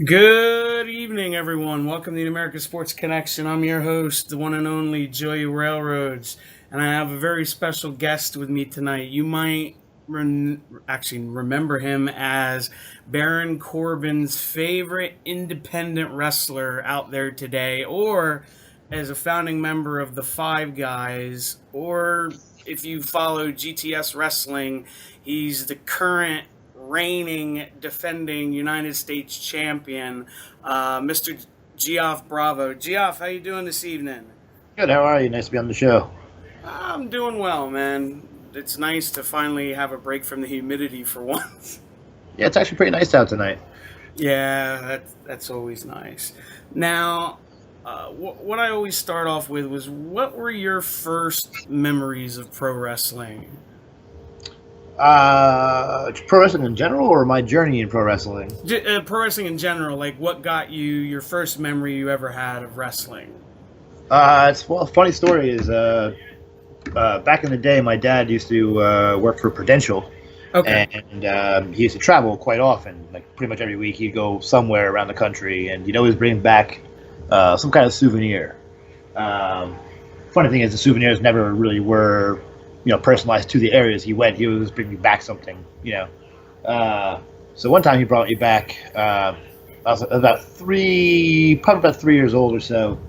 Good evening, everyone. Welcome to the American Sports Connection. I'm your host, the one and only Joey Railroads, and I have a very special guest with me tonight. You might actually remember him as Baron Corbin's favorite independent wrestler out there today, or as a founding member of the Five Guys, or if you follow GTS Wrestling, he's the current reigning, defending United States champion, Mr. Geoff Bravo. Geoff, how you doing this evening? Good. How are you? Nice to be on the show. I'm doing well, man. It's nice to finally have a break from the humidity for once. Yeah, it's actually pretty nice out tonight. Yeah, that's always nice. Now, what I always start off with was, what were your first memories of pro wrestling? Pro wrestling in general, or my journey in pro wrestling? Pro wrestling in general, like what got you your first memory you ever had of wrestling? Funny story is, back in the day, my dad used to work for Prudential, Okay. and he used to travel quite often. Like pretty much every week, he'd go somewhere around the country, and he'd always bring back some kind of souvenir. Um, Funny thing is, the souvenirs never really were, personalized to the areas he went. He was bringing back something. So one time he brought me back. I was probably about 3 years old or so.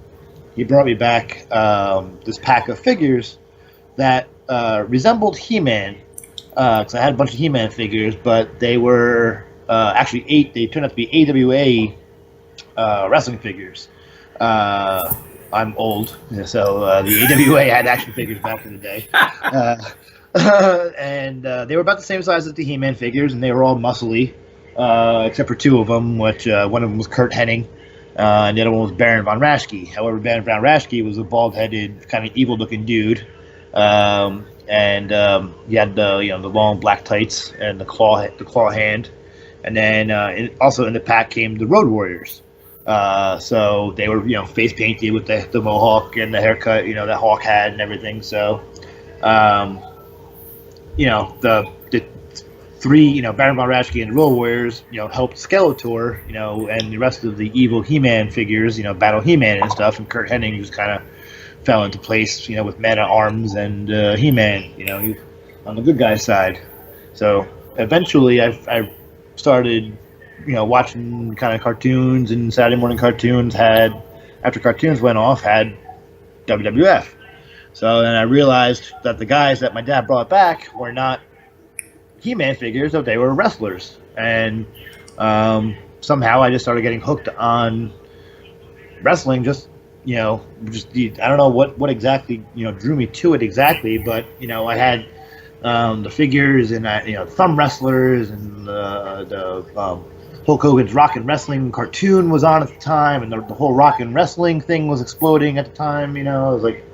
He brought me back this pack of figures that resembled He-Man, because I had a bunch of He-Man figures, but they were actually They turned out to be AWA wrestling figures. I'm old, so the AWA had action figures back in the day. Uh, and they were about the same size as the He-Man figures, and they were all muscly, except for two of them, which one of them was Kurt Hennig, and the other one was Baron von Raschke. However, Baron von Raschke was a bald-headed, kind of evil-looking dude, and he had the long black tights and the claw hand, and then also in the pack came the Road Warriors. So they were, face painted with the mohawk and the haircut, that Hawk had and everything. So, um, the three, Baron von Raschke and the Road Warriors, helped Skeletor, and the rest of the evil He-Man figures, Battle He-Man and stuff. And Kurt Hennig just kind of fell into place, with Man at Arms and He-Man, on the good guy's side. So eventually, I started watching kind of cartoons, and Saturday morning cartoons after cartoons went off, had WWF. So then I realized that the guys that my dad brought back were not He-Man figures, but they were wrestlers. And somehow I just started getting hooked on wrestling. I don't know what exactly, drew me to it exactly, but, I had the figures and, thumb wrestlers and the Hulk Hogan's Rock and Wrestling cartoon was on at the time, and the whole Rock and Wrestling thing was exploding at the time. It was like,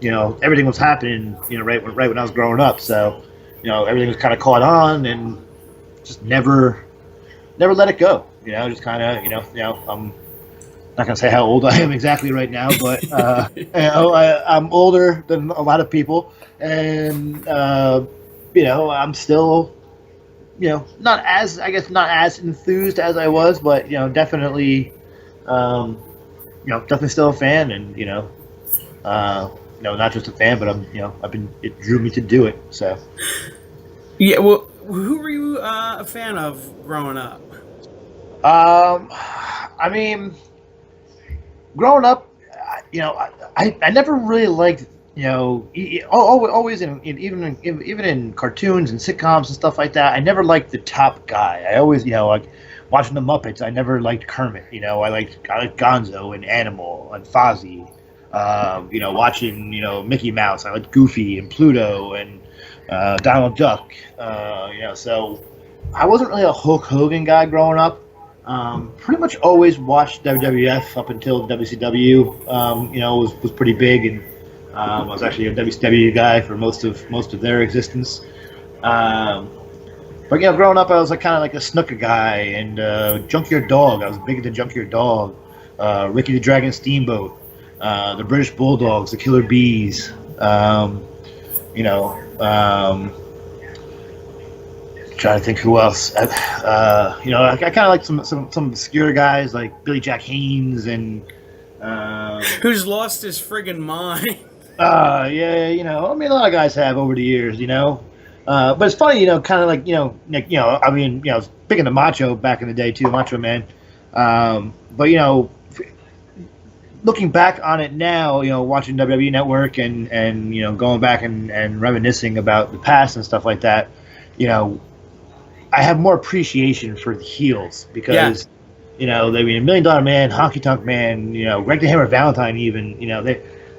everything was happening, right when I was growing up. So, everything was kind of caught on, and just never let it go. Just kind of, I'm not gonna say how old I am exactly right now, but I'm older than a lot of people, and I'm still not as enthused as I was, but definitely, definitely still a fan, and not just a fan, but it drew me to do it. So, Yeah, well, who were you a fan of growing up? I mean, growing up, I never really liked, always even in cartoons and sitcoms and stuff like that. I never liked the top guy. I always, like watching the Muppets. I never liked Kermit. I liked Gonzo and Animal and Fozzie. Watching Mickey Mouse. I liked Goofy and Pluto and Donald Duck. So I wasn't really a Hulk Hogan guy growing up. Pretty much always watched WWF up until WCW. Was pretty big, and I was actually a WCW guy for most of their existence. But growing up, I was kind of like a snooker guy and Junkyard Dog. I was big into Junkyard Dog, Ricky the Dragon Steamboat, the British Bulldogs, the Killer Bees. You know, um, Trying to think who else. I kind of like some obscure guys like Billy Jack Haynes and Who's lost his friggin' mind? yeah, I mean, a lot of guys have over the years, but it's funny, kind of I mean, I was big into Macho back in the day too, Macho Man. But looking back on it now, watching WWE Network and going back and reminiscing about the past and stuff like that, I have more appreciation for the heels because, they mean $1 Million Man, Honky Tonk Man, Greg the Hammer Valentine, even,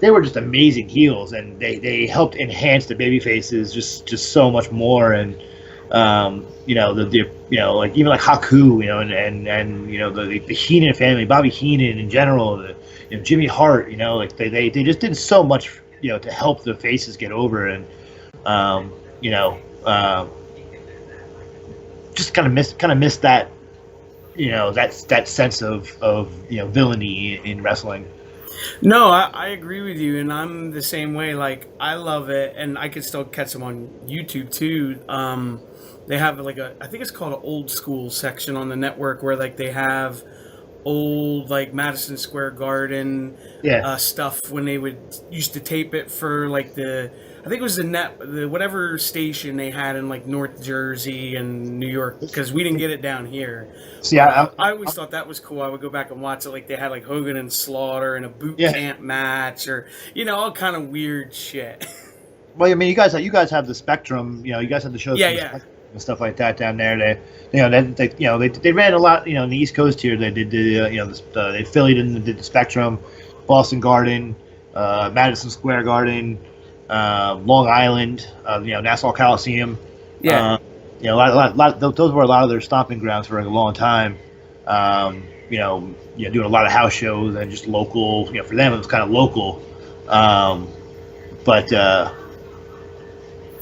they were just amazing heels, and they helped enhance the baby faces just so much more. And like even like Haku, the Heenan family, Bobby Heenan in general, Jimmy Hart, like they just did so much, to help the faces get over. And just kind of miss that, that sense of villainy in wrestling. No, I agree with you, and I'm the same way. Like, I love it, and I could still catch them on YouTube too. They have like I think it's called an old school section on the network where like they have old like Madison Square Garden stuff when they would used to tape it for like I think it was the whatever station they had in like North Jersey and New York, because we didn't get it down here. See, I always thought that was cool. I would go back and watch it. Like they had like Hogan and Slaughter in a boot camp match, or all kind of weird shit. Well, I mean, you guys have the Spectrum. You guys have the shows. And stuff like that down there. They ran a lot. In the East Coast here, they did they Philly did the Spectrum, Boston Garden, Madison Square Garden. Long Island, Nassau Coliseum. Yeah. Those were a lot of their stomping grounds for a long time. Doing a lot of house shows and just local. For them it was kind of local. I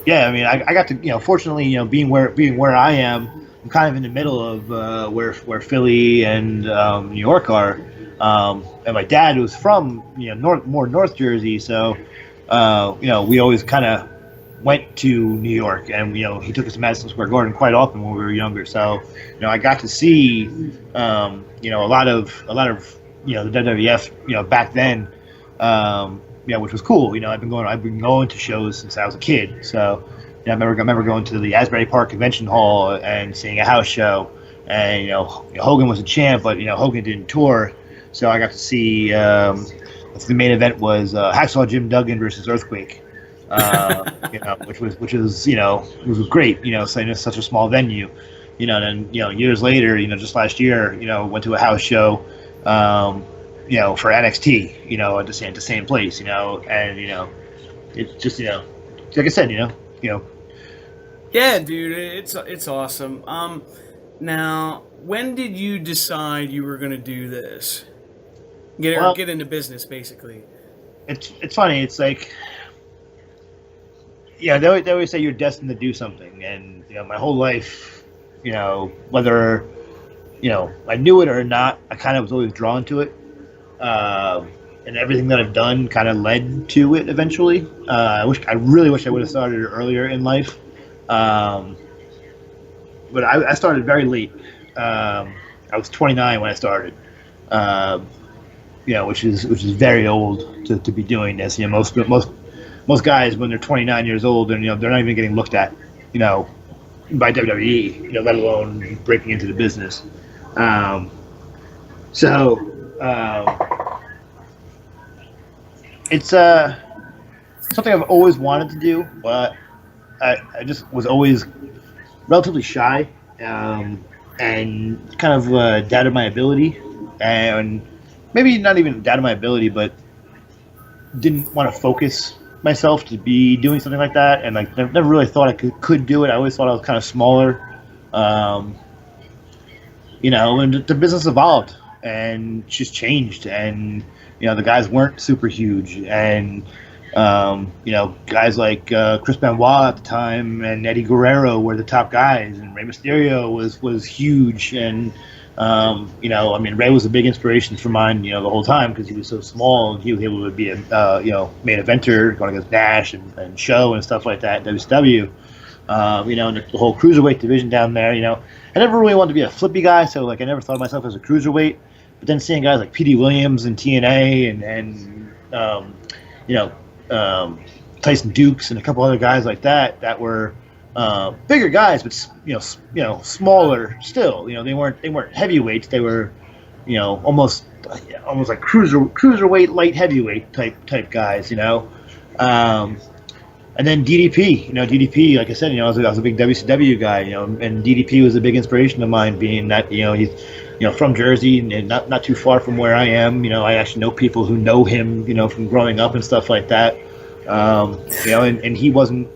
mean, I got to, fortunately, being where I am, I'm kind of in the middle of where Philly and New York are. And my dad was from more North Jersey, so. We always kind of went to New York, and he took us to Madison Square Garden quite often when we were younger. So, I got to see, a lot of the WWF, back then, which was cool. I've been going to shows since I was a kid. So, I remember going to the Asbury Park Convention Hall and seeing a house show, and Hogan was a champ, but Hogan didn't tour, so I got to see. The main event was Hacksaw Jim Duggan versus Earthquake, which was great. So in such a small venue, and then years later, just last year, went to a house show, for NXT, at the same place, and it's just like I said, Yeah, dude, it's awesome. Now, when did you decide you were going to do this? Get into business, basically. It's funny. It's like, they always say you're destined to do something, and my whole life, whether I knew it or not, I kind of was always drawn to it, and everything that I've done kind of led to it eventually. I really wish I would have started earlier in life, but I started very late. I was 29 when I started. Which is very old to be doing this. Most guys when they're 29 years old, and they're not even getting looked at, by WWE, let alone breaking into the business. It's something I've always wanted to do, but I just was always relatively shy, and kind of doubted my ability, and maybe not even doubted my ability, but didn't want to focus myself to be doing something like that, and like never really thought I could do it. I always thought I was kind of smaller, and the business evolved and just changed, and the guys weren't super huge, and guys like Chris Benoit at the time and Eddie Guerrero were the top guys, and Rey Mysterio was huge, and Ray was a big inspiration for mine, the whole time, because he was so small, and he was able to be a, main eventer going against Nash and Show and stuff like that, WCW. And the whole cruiserweight division down there. I never really wanted to be a flippy guy, so like I never thought of myself as a cruiserweight. But then seeing guys like P.D. Williams and TNA and you know Tyson Dukes and a couple other guys like that were bigger guys, but smaller still. They weren't heavyweights. They were almost like cruiserweight, light heavyweight type guys. And then DDP, DDP, like I said, I was a big WCW guy, and DDP was a big inspiration of mine, being that, he's, from Jersey and not too far from where I am. I actually know people who know him, from growing up and stuff like that. And he wasn't,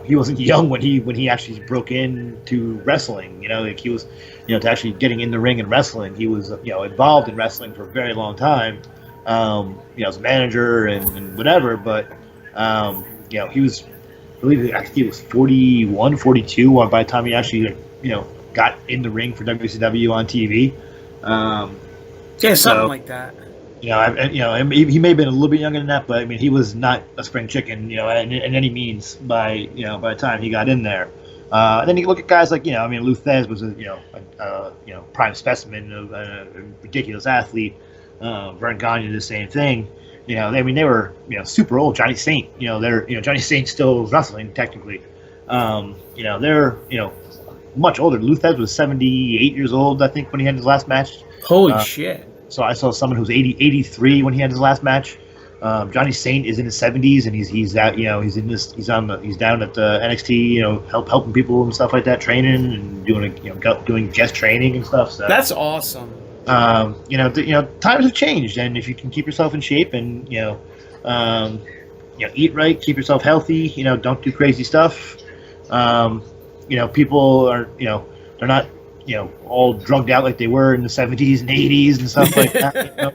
he wasn't young when he actually broke into wrestling. Like he was, to actually getting in the ring and wrestling. He was, involved in wrestling for a very long time. As a manager and whatever, but. He was, I think he was 41, 42 by the time he actually, got in the ring for WCW on TV. Something like that. He may have been a little bit younger than that, but I mean, he was not a spring chicken, in any means by the time he got in there. And then you look at guys like, Lou Thez was a prime specimen of a ridiculous athlete. Vern Gagne did the same thing. They were, super old. Johnny Saint, Johnny Saint's still wrestling technically. They're, much older. Lou Thez was 78 years old, I think, when he had his last match. Holy shit. So I saw someone who's 83 when he had his last match. Johnny Saint is in his 70s, and he's out, he's down at the NXT, helping people and stuff like that, training and doing guest training and stuff. So that's awesome. Times have changed, and if you can keep yourself in shape and eat right, keep yourself healthy, don't do crazy stuff. People are they're not all drugged out like they were in the 70s and 80s and stuff like that.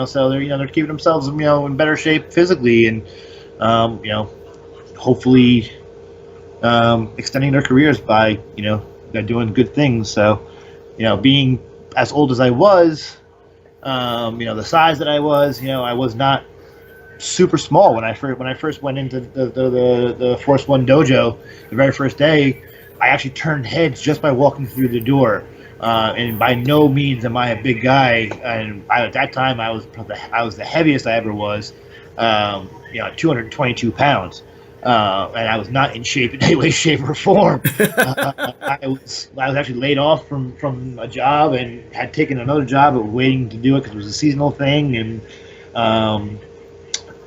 So they're keeping themselves in better shape physically and hopefully extending their careers by they're doing good things. So being as old as I was, the size that I was, I was not super small when I first went into the Force One dojo. The very first day, I actually turned heads just by walking through the door. And by no means am I a big guy. And at that time, I was the heaviest I ever was. 222 pounds. And I was not in shape in any way, shape, or form. I was actually laid off from a job and had taken another job, but waiting to do it because it was a seasonal thing. And I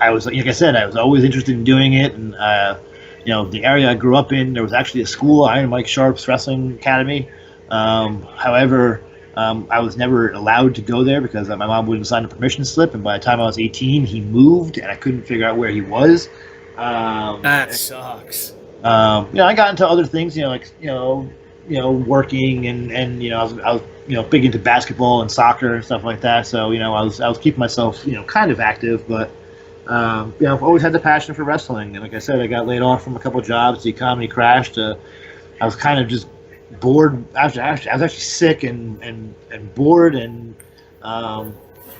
was, like I said, I was always interested in doing it. And the area I grew up in, there was actually a school, Iron Mike Sharp's Wrestling Academy. However, I was never allowed to go there because my mom wouldn't sign a permission slip. And by the time I was 18, he moved, and I couldn't figure out where he was. That sucks. I got into other things, working and I was big into basketball and soccer and stuff like that. So, I was keeping myself, kind of active, but, I've always had the passion for wrestling. And like I said, I got laid off from a couple of jobs. The economy crashed. I was kind of just bored. I was actually sick and bored and,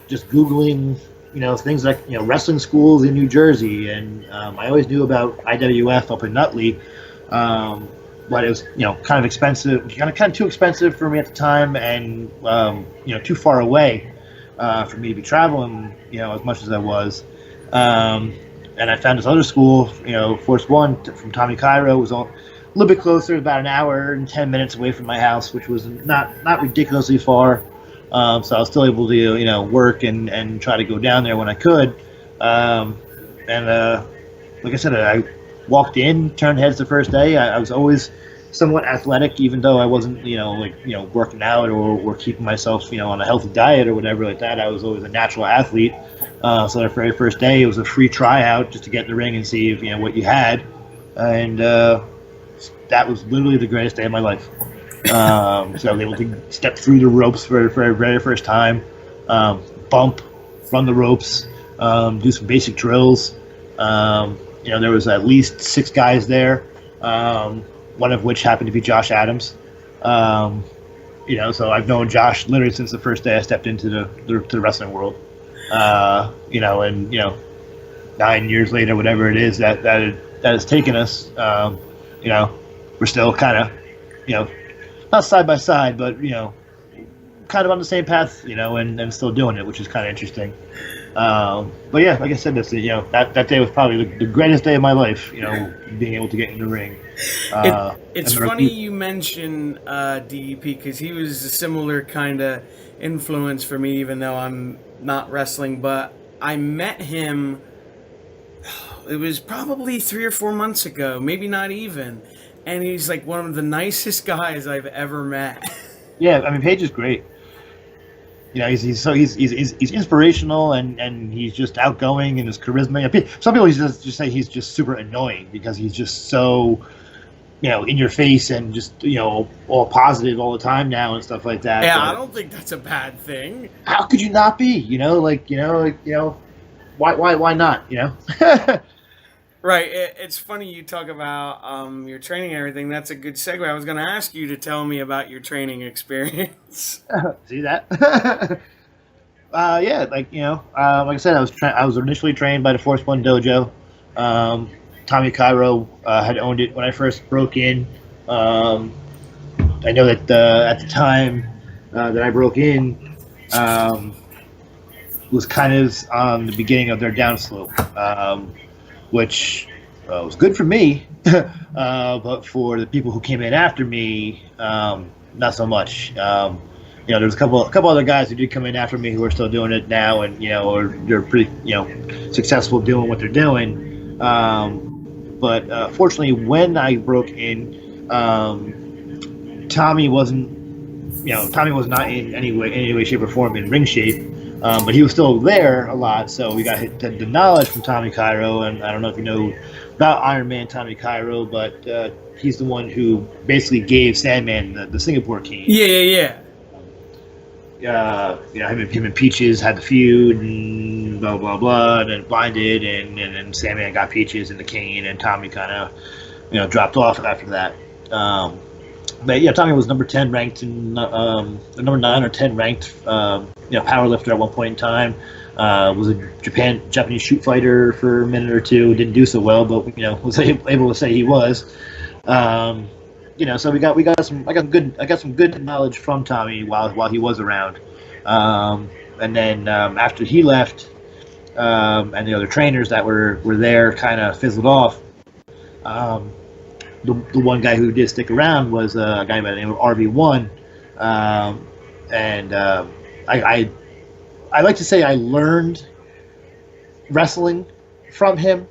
just Googling, things like, wrestling schools in New Jersey. And I always knew about IWF up in Nutley. But it was, kind of expensive, kind of too expensive for me at the time and, too far away for me to be traveling, as much as I was. And I found this other school, Force One from Tommy Cairo was a little bit closer, about an hour and 10 minutes away from my house, which was not ridiculously far. So I was still able to, work and try to go down there when I could. Like I said, I walked in, turned heads the first day. I was always somewhat athletic, even though I wasn't, working out or keeping myself, on a healthy diet or whatever like that. I was always a natural athlete. So the very first day, it was a free tryout just to get in the ring and see if, what you had. And that was literally the greatest day of my life. So I was able to step through the ropes for the very first time, bump, run the ropes, do some basic drills. There was at least 6 guys there, one of which happened to be Josh Adams. So I've known Josh literally since the first day I stepped into the wrestling world. 9 years later, whatever it is that has taken us, we're still kind of, not side by side, but kind of on the same path, and still doing it, which is kind of interesting. But yeah, like I said, that day was probably the greatest day of my life. Being able to get in the ring. It's funny you mention DDP because he was a similar kind of influence for me, even though I'm not wrestling. But I met him. It was probably 3 or 4 months ago, maybe not even. And he's like one of the nicest guys I've ever met. Yeah, I mean, Paige is great. He's inspirational and he's just outgoing and his charisma. Some people just say he's just super annoying because he's just so in your face and just all positive all the time now and stuff like that. Yeah, I don't think that's a bad thing. How could you not be? Why not? Right. It's funny you talk about your training and everything. That's a good segue. I was going to ask you to tell me about your training experience. See that? Yeah, like I said, I was initially trained by the Force One Dojo. Tommy Cairo had owned it when I first broke in. I know that at the time that I broke in was kind of the beginning of their downslope. Which was good for me, but for the people who came in after me, not so much. There's a couple other guys who did come in after me who are still doing it now, and or they're pretty successful doing what they're doing. But fortunately, when I broke in, Tommy wasn't, Tommy was not in any way, shape, or form in ring shape. But he was still there a lot, so we got the knowledge from Tommy Cairo, and I don't know if you know about Iron Man Tommy Cairo, but he's the one who basically gave Sandman the Singapore key. Yeah. Him and Peaches had the feud, and blah blah blah, and then blinded, and then Sandman got Peaches and the cane, and Tommy kind of dropped off after that. But yeah, Tommy was number 10 ranked and number 9 or 10 ranked, power lifter at one point in time. Was a Japanese shoot fighter for a minute or two. Didn't do so well, but was able to say he was. So I got some good knowledge from Tommy while he was around. And then after he left, and the other trainers that were there kind of fizzled off. The one guy who did stick around was a guy by the name of RB1, and I like to say I learned wrestling from him.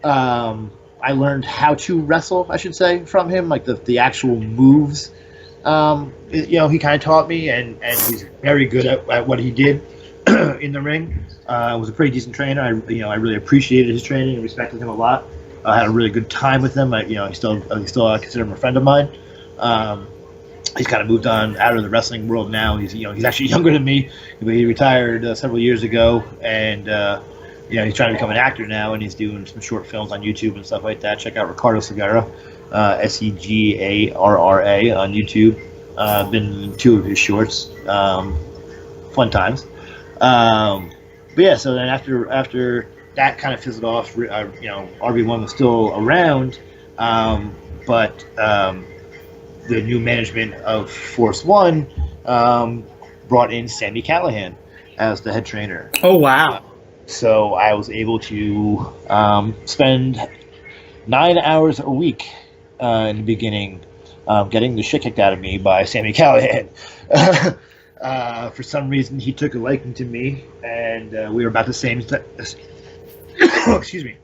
I learned how to wrestle, I should say, from him, like the actual moves. He kind of taught me, and he's very good at what he did in the ring. Was a pretty decent trainer. I really appreciated his training and respected him a lot. I had a really good time with him. I still consider him a friend of mine. He's kind of moved on out of the wrestling world now. He's actually younger than me, but he retired several years ago, and he's trying to become an actor now, and he's doing some short films on YouTube and stuff like that. Check out Ricardo Segarra, Segarra on YouTube. Been in 2 of his shorts. Fun times. But yeah, so then after that kind of fizzled off. RB1 was still around, but the new management of Force One brought in Sami Callihan as the head trainer. Oh, wow. So I was able to spend 9 hours a week in the beginning getting the shit kicked out of me by Sami Callihan. For some reason, he took a liking to me, and we were about the same. Excuse me.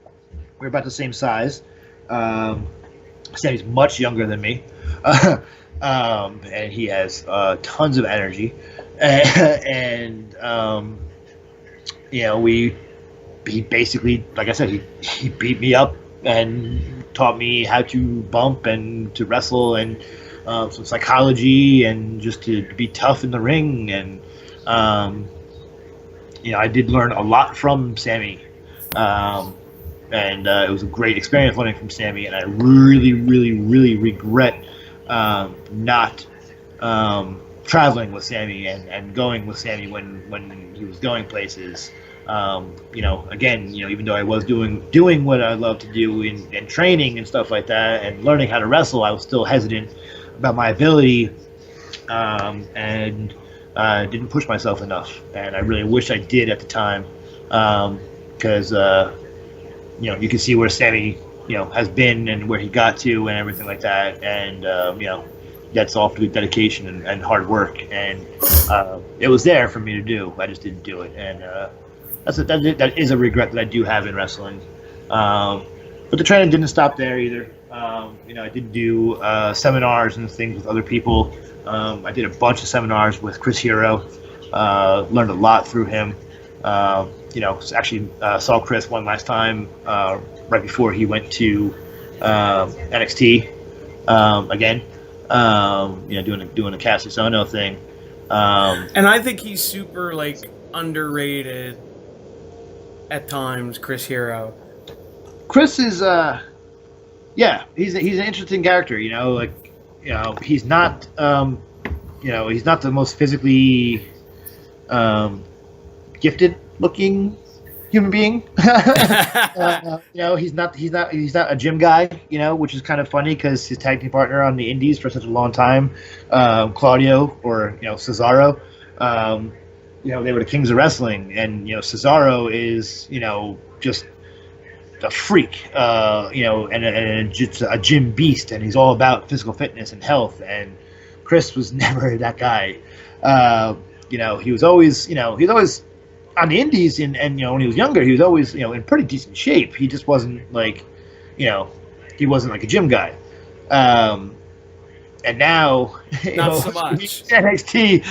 We're about the same size. Sammy's much younger than me, and he has tons of energy. And he basically, like I said, he beat me up and taught me how to bump and to wrestle and some psychology and just to be tough in the ring. And I did learn a lot from Sammy. And it was a great experience learning from Sammy, and I really, really, really regret not traveling with Sammy and going with Sammy when he was going places. Again, even though I was doing what I love to do in training and stuff like that, and learning how to wrestle, I was still hesitant about my ability, and didn't push myself enough. And I really wish I did at the time, because you can see where Sammy has been and where he got to and everything like that, and that's all through dedication and hard work, and it was there for me to do. I just didn't do it, and that is a regret that I do have in wrestling. But the training didn't stop there either. I did do seminars and things with other people. I did a bunch of seminars with Chris Hero. Learned a lot through him. Actually saw Chris one last time right before he went to NXT again. Doing a Cassius Ohno thing. And I think he's super underrated at times, Chris Hero. Chris is he's an interesting character. He's not he's not the most physically gifted looking human being. He's not a gym guy, which is kind of funny because his tag team partner on the indies for such a long time, Claudio or Cesaro, they were the kings of wrestling, and Cesaro is just a freak, and just a gym beast, and he's all about physical fitness and health. And Chris was never that guy. He was always on the indies, and when he was younger, he was always in pretty decent shape. He just wasn't he wasn't like a gym guy. And now not so much NXT.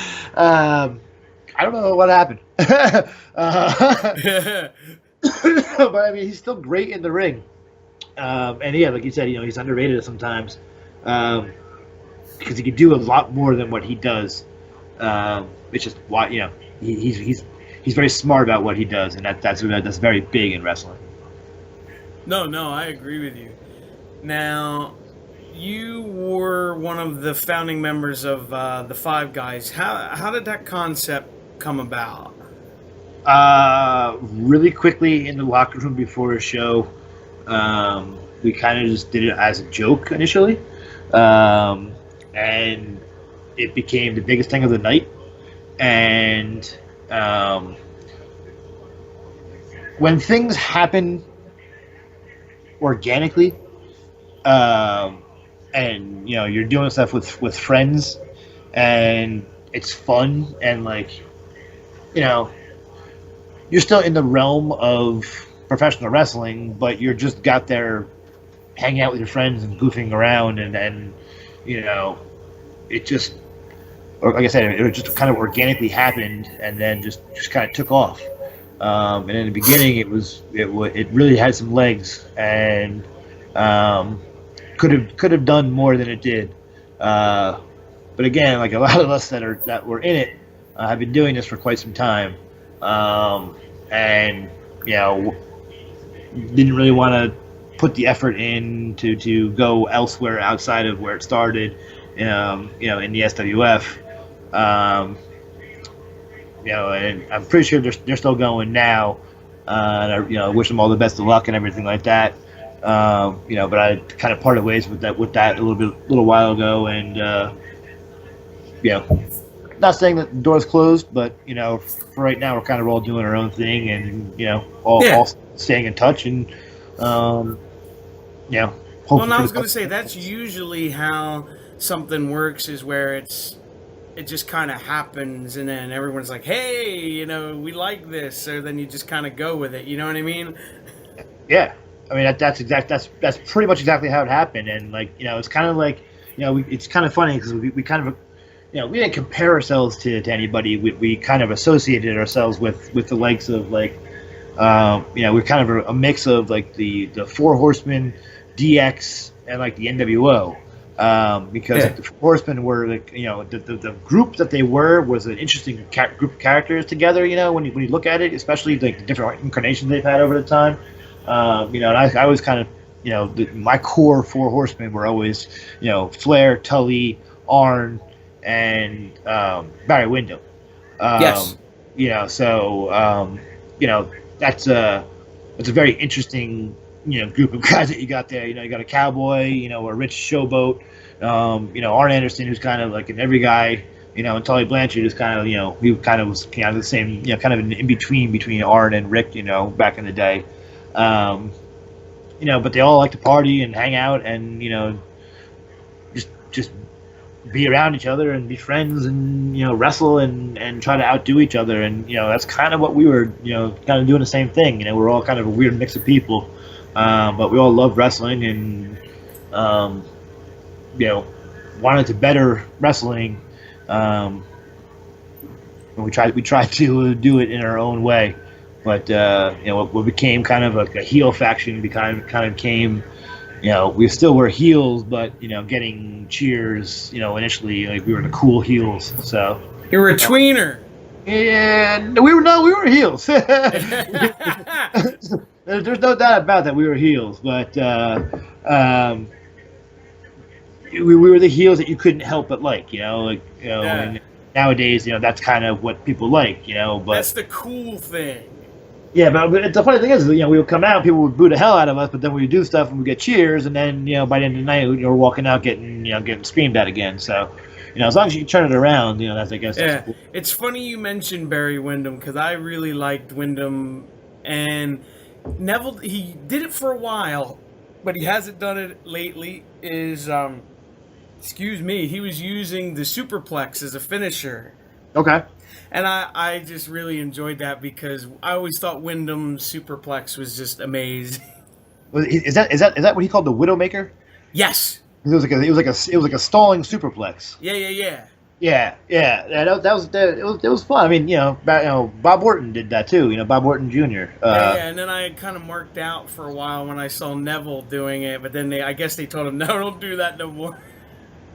I don't know what happened. But I mean, he's still great in the ring. And yeah, like you said, he's underrated sometimes because he could do a lot more than what he does. It's just why he's very smart about what he does, and that's very big in wrestling. No, I agree with you. Now, you were one of the founding members of the Five Guys. How did that concept come about? Really quickly in the locker room before a show, we kind of just did it as a joke initially, and it became the biggest thing of the night. And when things happen organically, and you're doing stuff with friends, and it's fun, and you're still in the realm of professional wrestling, but you're just got there hanging out with your friends and goofing around, and it just, like I said, it just kind of organically happened, and then just kind of took off. And in the beginning, it really had some legs, and could have done more than it did. But again, like a lot of us that were in it, have been doing this for quite some time. And didn't really want to put the effort in to go elsewhere outside of where it started, in the SWF. And I'm pretty sure they're still going now. And I wish them all the best of luck and everything like that. But I kind of parted ways with that a little while ago, and not saying that the door's closed, but for right now we're kind of all doing our own thing, and all staying in touch, and Well, and I was going to say that's usually how something works, is where it just kind of happens, and then everyone's like, "Hey, we like this," so then you just kind of go with it. You know what I mean? Yeah, I mean that's pretty much exactly how it happened, and it's kind of it's kind of funny because we kind of. We didn't compare ourselves to anybody. We kind of associated ourselves with the likes of we're kind of a mix of the Four Horsemen, DX, and the NWO, because the Four Horsemen were the group that they were was an interesting group of characters together. When you look at it, especially the different incarnations they've had over the time. And I was kind of my core Four Horsemen were always Flair, Tully, Arn, and Barry Windham. Yes. that's it's a very interesting, group of guys that you got there. You got a cowboy, a rich showboat, Arn Anderson, who's kind of like an every guy, and Tully Blanchard is kind of, he kind of was kind of the same, kind of in between Arn and Rick, back in the day. But they all like to party and hang out and, just be around each other and be friends and, wrestle and try to outdo each other. And, that's kind of what we were, kind of doing the same thing. We're all kind of a weird mix of people. But we all loved wrestling and, wanted to better wrestling. And we tried to do it in our own way. But, what became kind of a heel faction kind of came, we still were heels, but, getting cheers, initially, like we were the cool heels. So you were a tweener. Yeah, we were heels. There's no doubt about that. We were heels, but we were the heels that you couldn't help but like, Yeah. And nowadays, that's kind of what people like, But that's the cool thing. Yeah, but the funny thing is, we would come out, people would boo the hell out of us, but then we would do stuff and we get cheers, and then by the end of the night, we're walking out getting screamed at again. So, as long as you can turn it around, that's I guess. Yeah, that's cool. It's funny you mentioned Barry Windham because I really liked Windham, and Neville. He did it for a while, but he hasn't done it lately. Excuse me, he was using the superplex as a finisher. Okay. And I just really enjoyed that because I always thought Wyndham's superplex was just amazing. Is that what he called the Widowmaker? Yes. It was like a stalling superplex. Yeah. Yeah. It was fun. I mean, Bob Orton did that too. Bob Orton Jr. And then I kind of marked out for a while when I saw Neville doing it, but then I guess they told him, no, don't do that no more.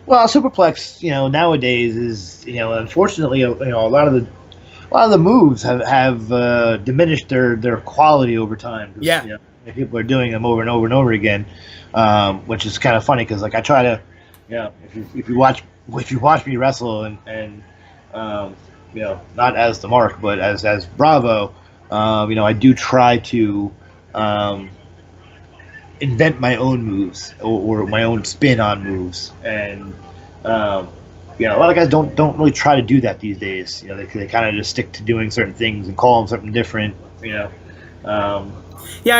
Well, superplex, nowadays is, unfortunately, a lot of the moves have diminished their quality over time. Yeah. People are doing them over and over and over again, which is kind of funny because, like, I try to, if you watch me wrestle and not as the Mark, but as Bravo, I do try to invent my own moves or my own spin on moves, and a lot of guys don't really try to do that these days. They kind of just stick to doing certain things and call them something different. Yeah, I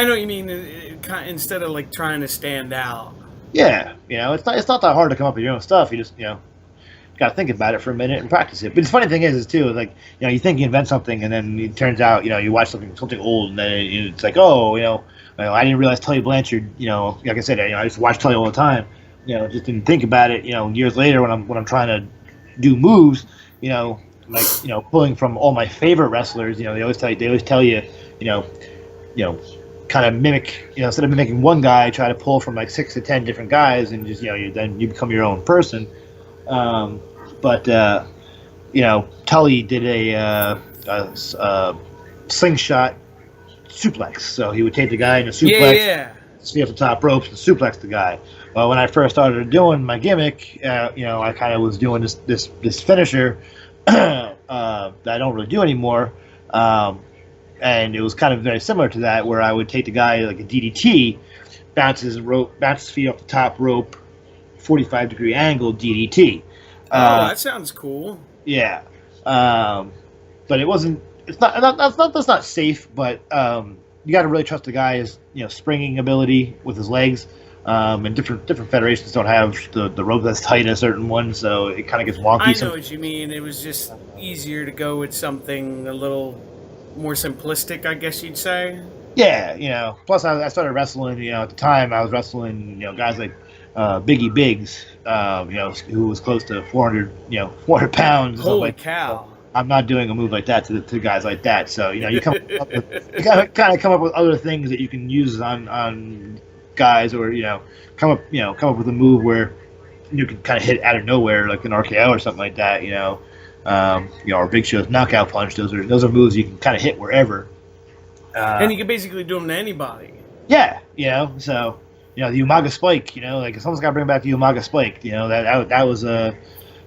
know what you mean. Instead of like trying to stand out. Yeah, it's not that hard to come up with your own stuff. You just got to think about it for a minute and practice it. But the funny thing is too, like you think you invent something and then it turns out you watch something old and then it's like, oh, I didn't realize Tully Blanchard, like I said, I just watch Tully all the time. Just didn't think about it. Years later when I'm trying to do moves, pulling from all my favorite wrestlers. They always tell you, kind of mimic. Instead of mimicking one guy, try to pull from like 6 to 10 different guys, and just then you become your own person. But Tully did a slingshot suplex. So he would take the guy in a suplex, see off the top ropes, and suplex the guy. Well, when I first started doing my gimmick, I kind of was doing this finisher that I don't really do anymore, and it was kind of very similar to that, where I would take the guy like a DDT, bounce his feet off the top rope, 45-degree angle DDT. That sounds cool. Yeah, but it wasn't. That's not safe, but you got to really trust the guy's springing ability with his legs. And different federations don't have the rope that's tight in a certain one, so it kind of gets wonky. I know what you mean. It was just easier to go with something a little more simplistic, I guess you'd say. Yeah, Plus, I started wrestling. At the time, I was wrestling. Guys like Biggie Biggs. Who was close to 400 pounds. Holy cow! I'm not doing a move like that to guys like that. So you come come up with other things that you can use on guys, or come up with a move where you can kind of hit out of nowhere, like an RKO or something like that. Or Big Show's knockout punch. Those are moves you can kind of hit wherever. And you can basically do them to anybody. Yeah, So the Umaga Spike. Like someone's got to bring back the Umaga Spike. That was a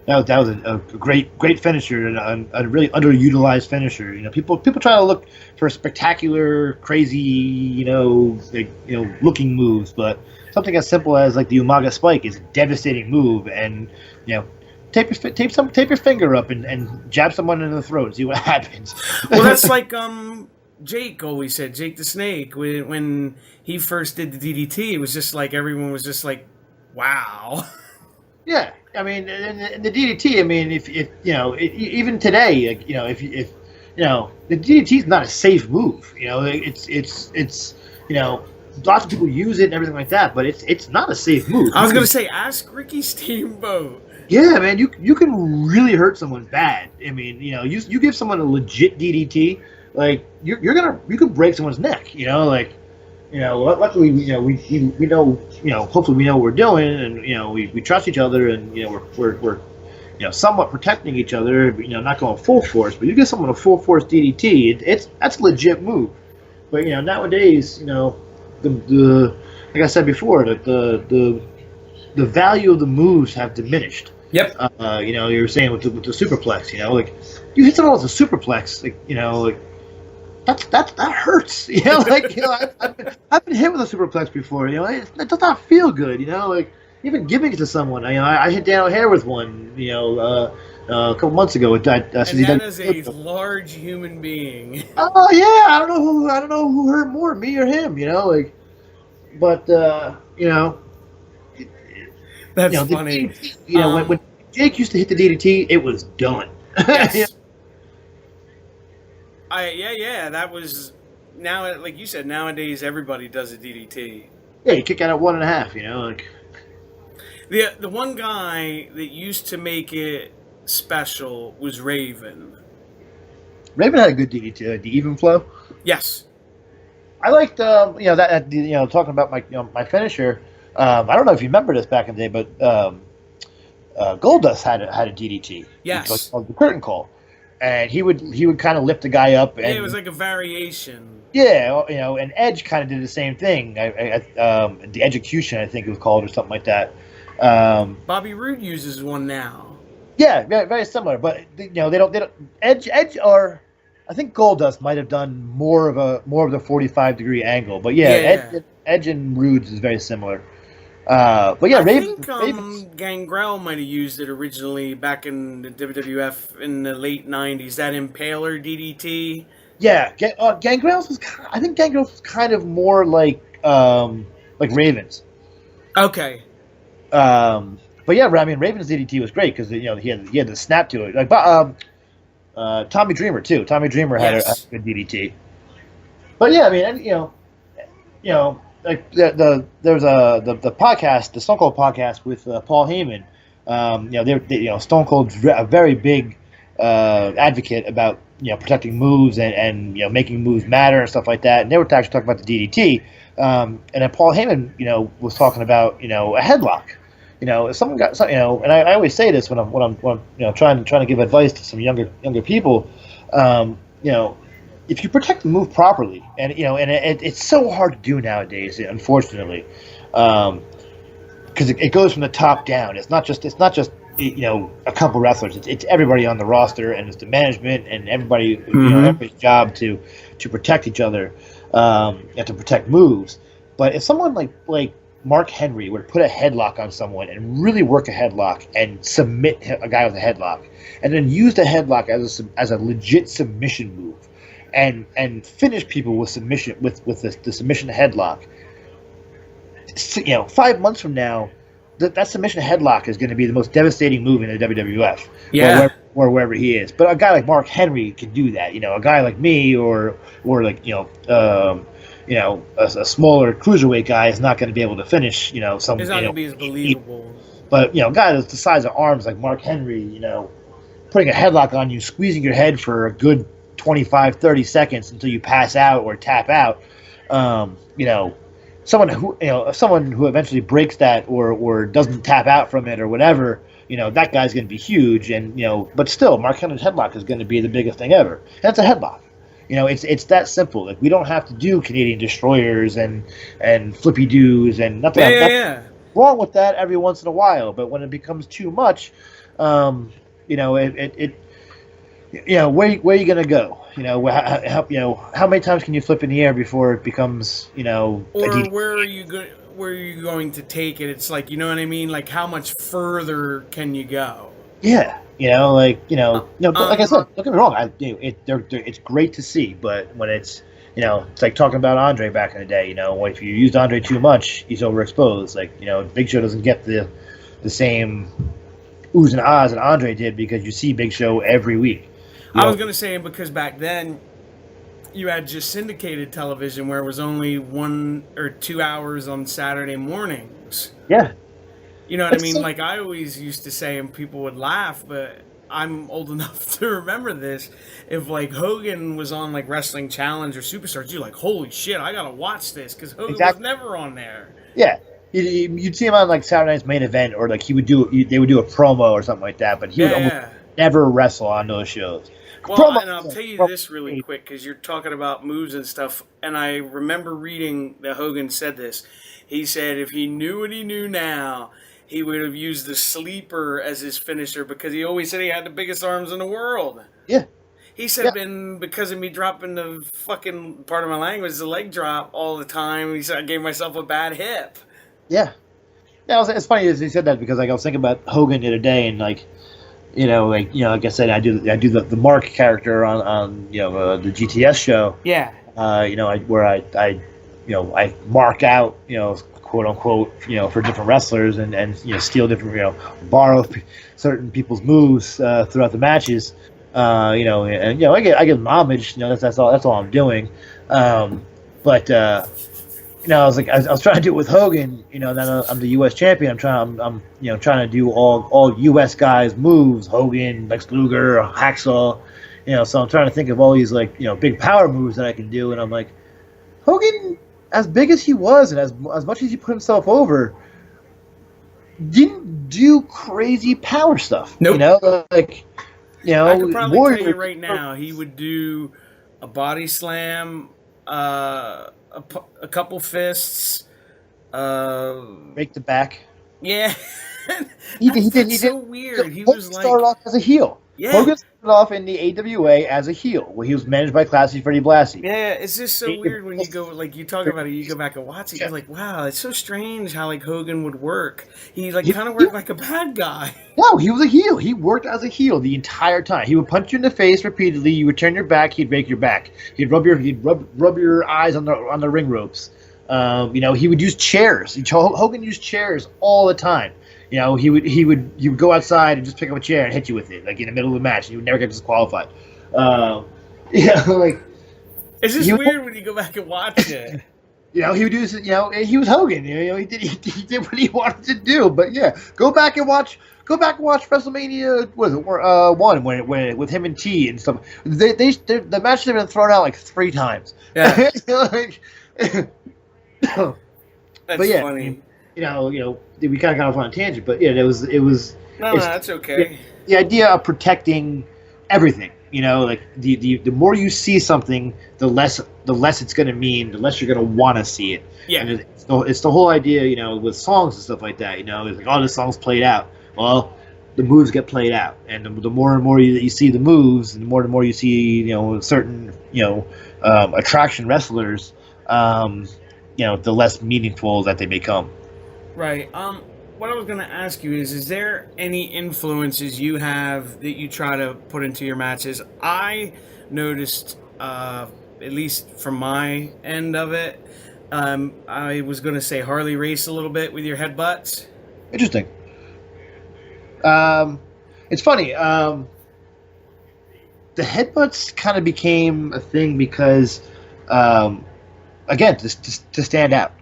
That was a great finisher and a really underutilized finisher. People try to look for spectacular, crazy, looking moves, but something as simple as like the Umaga Spike is a devastating move, and tape your finger up and jab someone in the throat and see what happens. Well, that's like Jake always said, Jake the Snake, when he first did the DDT, it was just like everyone was just like, wow. Yeah, I mean, and the DDT. I mean, if even today, like, if the DDT is not a safe move. It's lots of people use it and everything like that, but it's not a safe move. I was gonna say, ask Ricky Steamboat. Yeah, man, you can really hurt someone bad. I mean, you give someone a legit DDT, like you can break someone's neck. Luckily, we know, hopefully we know what we're doing, and we trust each other, and we're somewhat protecting each other, not going full force. But you give someone a full force DDT, that's a legit move. But nowadays, the like I said before, that the value of the moves have diminished. Yep. You were saying with the superplex, like you hit someone with a superplex, that hurts. I've been hit with a superplex before. It does not feel good. Even giving it to someone. I hit Dan O'Hare with one. A couple months ago. And that is a large human being. Oh yeah, I don't know who hurt more, me or him. But that's funny. DDT, when Jake used to hit the DDT, it was done. Yes. Yeah, that was now. Like you said, nowadays everybody does a DDT. Yeah, you kick out at 1.5. The one guy that used to make it special was Raven. Raven had a good DDT, the even flow. Yes. I liked talking about my finisher. I don't know if you remember this back in the day, but Goldust had a DDT. Yes. Called the curtain call. And he would kind of lift the guy up, and it was like a variation. Yeah, and Edge kind of did the same thing. The Execution, I think it was called, or something like that. Bobby Roode uses one now. Yeah, very, very similar, but they don't Edge or I think Goldust might have done more of the 45-degree angle, but Edge and Roode's is very similar. But yeah, I think Gangrel might have used it originally back in the WWF in the late '90s. That Impaler DDT. Yeah, Gangrel's was. I think Gangrel's was kind of more like Raven's. Okay. But yeah, I mean, Raven's DDT was great because he had the snap to it. Tommy Dreamer too. Tommy Dreamer had a good DDT. But yeah, I mean, like there's the podcast, the Stone Cold podcast with Paul Heyman. Stone Cold's a very big advocate about protecting moves and making moves matter and stuff like that. And they were actually talking about the DDT. And then Paul Heyman was talking about a headlock. If someone got and I always say this when I'm trying to give advice to some younger people. If you protect the move properly, and it's so hard to do nowadays, unfortunately, because it goes from the top down. It's not just a couple wrestlers. It's everybody on the roster, and it's the management and everybody. Everybody's job to protect each other and to protect moves. But if someone like Mark Henry would put a headlock on someone and really work a headlock and submit a guy with a headlock, and then use the headlock as a legit submission move. And finish people with submission with the submission headlock. 5 months from now, that submission headlock is going to be the most devastating move in the WWF. Yeah. Or wherever he is. But a guy like Mark Henry can do that. A guy like me or like a smaller cruiserweight guy is not going to be able to finish. Some. It's not going to be as believable. But a guy that's the size of arms like Mark Henry, putting a headlock on you, squeezing your head for a good 25-30 seconds until you pass out or tap out. Someone who eventually breaks that or doesn't tap out from it or whatever, that guy's going to be huge. And but still, Mark Henry's headlock is going to be the biggest thing ever. And it's a headlock. It's that simple. Like, we don't have to do Canadian destroyers and flippy doos and nothing. Yeah. Wrong with that every once in a while, but when it becomes too much. You know, you know, where are you gonna go? You know, how many times can you flip in the air before it becomes, you know, a Or DDT? where are you going? Where are you going to take it? It's like, you know what I mean. Like, how much further can you go? Yeah, you know, like Uh, but like I um, said, don't get me wrong. It's great to see, but when it's, you know, it's like talking about Andre back in the day. You know, if you used Andre too much, he's overexposed. Like, you know, Big Show doesn't get the same oohs and ahs that Andre did because you see Big Show every week. You I was know, gonna say because back then you had just syndicated television where it was only 1 or 2 hours on Saturday mornings. yeah, You know what I it's mean? so, Like I always used to say, and people would laugh, but I'm old enough to remember this. If like Hogan was on like Wrestling Challenge or Superstars, you're like, holy shit, I gotta watch this because Hogan was exactly. never on there. Yeah, you'd see him on like Saturday Night's Main Event, or like they would do a promo or something like that, but he would almost Yeah. never wrestle on those shows. Well, Promo, and I'll tell you promo this really quick because you're talking about moves and stuff, and I remember reading that Hogan said this. He said if he knew what he knew now, he would have used the sleeper as his finisher because he always said he had the biggest arms in the world. yeah, He yeah, said, and because of me dropping the fucking part of my language, the leg drop all the time, he said I gave myself a bad hip. yeah. Yeah, it's funny as he said that because like I was thinking about Hogan the other day and like like I said I do the Mark character on the GTS show. Yeah. I mark out quote unquote for different wrestlers and steal different borrow certain people's moves throughout the matches. I give them homage. That's all I'm doing. But I was trying to do it with Hogan. Now I'm the U.S. champion. I'm trying to do all U.S. guys moves. Hogan, Lex Luger, Hacksaw. So I'm trying to think of all these big power moves that I can do, and I'm like, Hogan, as big as he was, and as much as he put himself over, didn't do crazy power stuff. Nope. I could probably Warrior. tell you right now, he would do a body slam, a couple fists. Break the back. Yeah, He did. That's so weird. He Hogan was like, started off as a heel. yeah, Hogan started off in the AWA as a heel, where he was managed by Classy Freddie Blassie. yeah. It's just so weird when you go like you talk about it. You go back and watch it. You're like, wow, it's so strange how like Hogan would work. He like kind of worked like a bad guy. No, he was a heel. He worked as a heel the entire time. He would punch you in the face repeatedly. You would turn your back. He'd break your back. He'd rub your eyes on the ring ropes. He would use chairs. Hogan used chairs all the time. He would go outside and just pick up a chair and hit you with it, like in the middle of the match, and you would never get disqualified. Like It's just weird when you go back and watch it. he would do. He was Hogan. He did what he wanted to do. But yeah, go back and watch WrestleMania. Was it one when with him and T and stuff? The match had been thrown out like 3 times. Yeah, But that's yeah, funny. We kind of got off on a tangent, but yeah, it was. No, that's okay. The idea of protecting everything. Like the more you see something, the less it's going to mean, the less you're going to want to see it. Yeah. And it's the whole idea, with songs and stuff like that. It's like, oh, this song's played out. Well, the moves get played out, and the more and more you see the moves, and the more you see, certain, attraction wrestlers, the less meaningful that they become. Right. What I was going to ask you is there any influences you have that you try to put into your matches? I noticed, at least from my end of it, I was going to say Harley race a little bit with your headbutts. Interesting. It's funny. The headbutts kind of became a thing because, again, to stand out.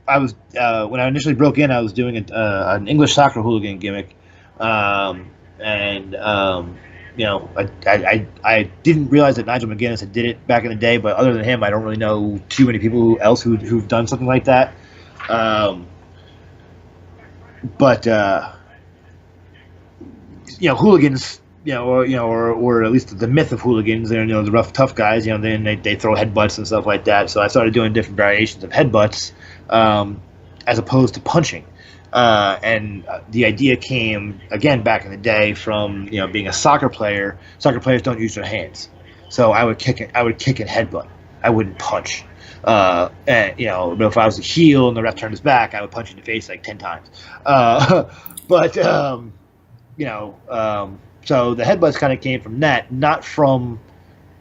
I was when I initially broke in, I was doing an English soccer hooligan gimmick, I didn't realize that Nigel McGuinness had did it back in the day, but other than him, I don't really know too many people else who've done something like that. Hooligans, or at least the myth of hooligans, they're the rough, tough guys. Then they throw headbutts and stuff like that. So I started doing different variations of headbutts, as opposed to punching. And the idea came again back in the day from being a soccer player. Soccer players don't use their hands, so I would kick and headbutt. I wouldn't punch. And but if I was a heel and the ref turned his back, I would punch in the face like 10 times. But so the headbutts kind of came from that, not from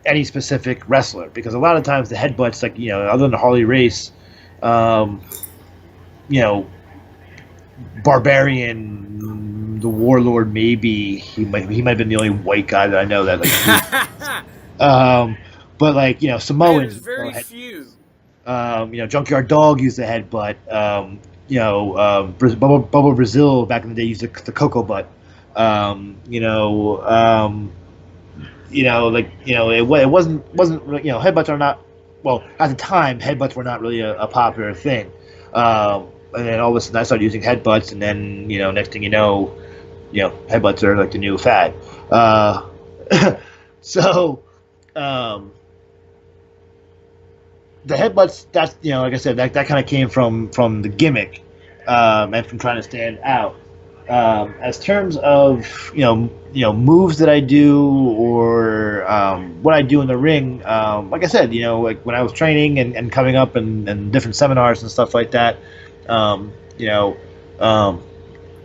any specific wrestler, because a lot of times the headbutts, like other than Harley Race, Barbarian, the Warlord, maybe he might have been the only white guy that I know that. But like Samoans, very few. Junkyard Dog used the headbutt. Bubba Brazil back in the day used the cocoa butt. It wasn't headbutts are not, well, at the time headbutts were not really a popular thing. And then all of a sudden I started using headbutts, and then next thing headbutts are like the new fad. So the headbutts, that's like I said, that kind of came from the gimmick, and from trying to stand out. As terms of moves that I do, or what I do in the ring, like I said, like when I was training and coming up and different seminars and stuff like that,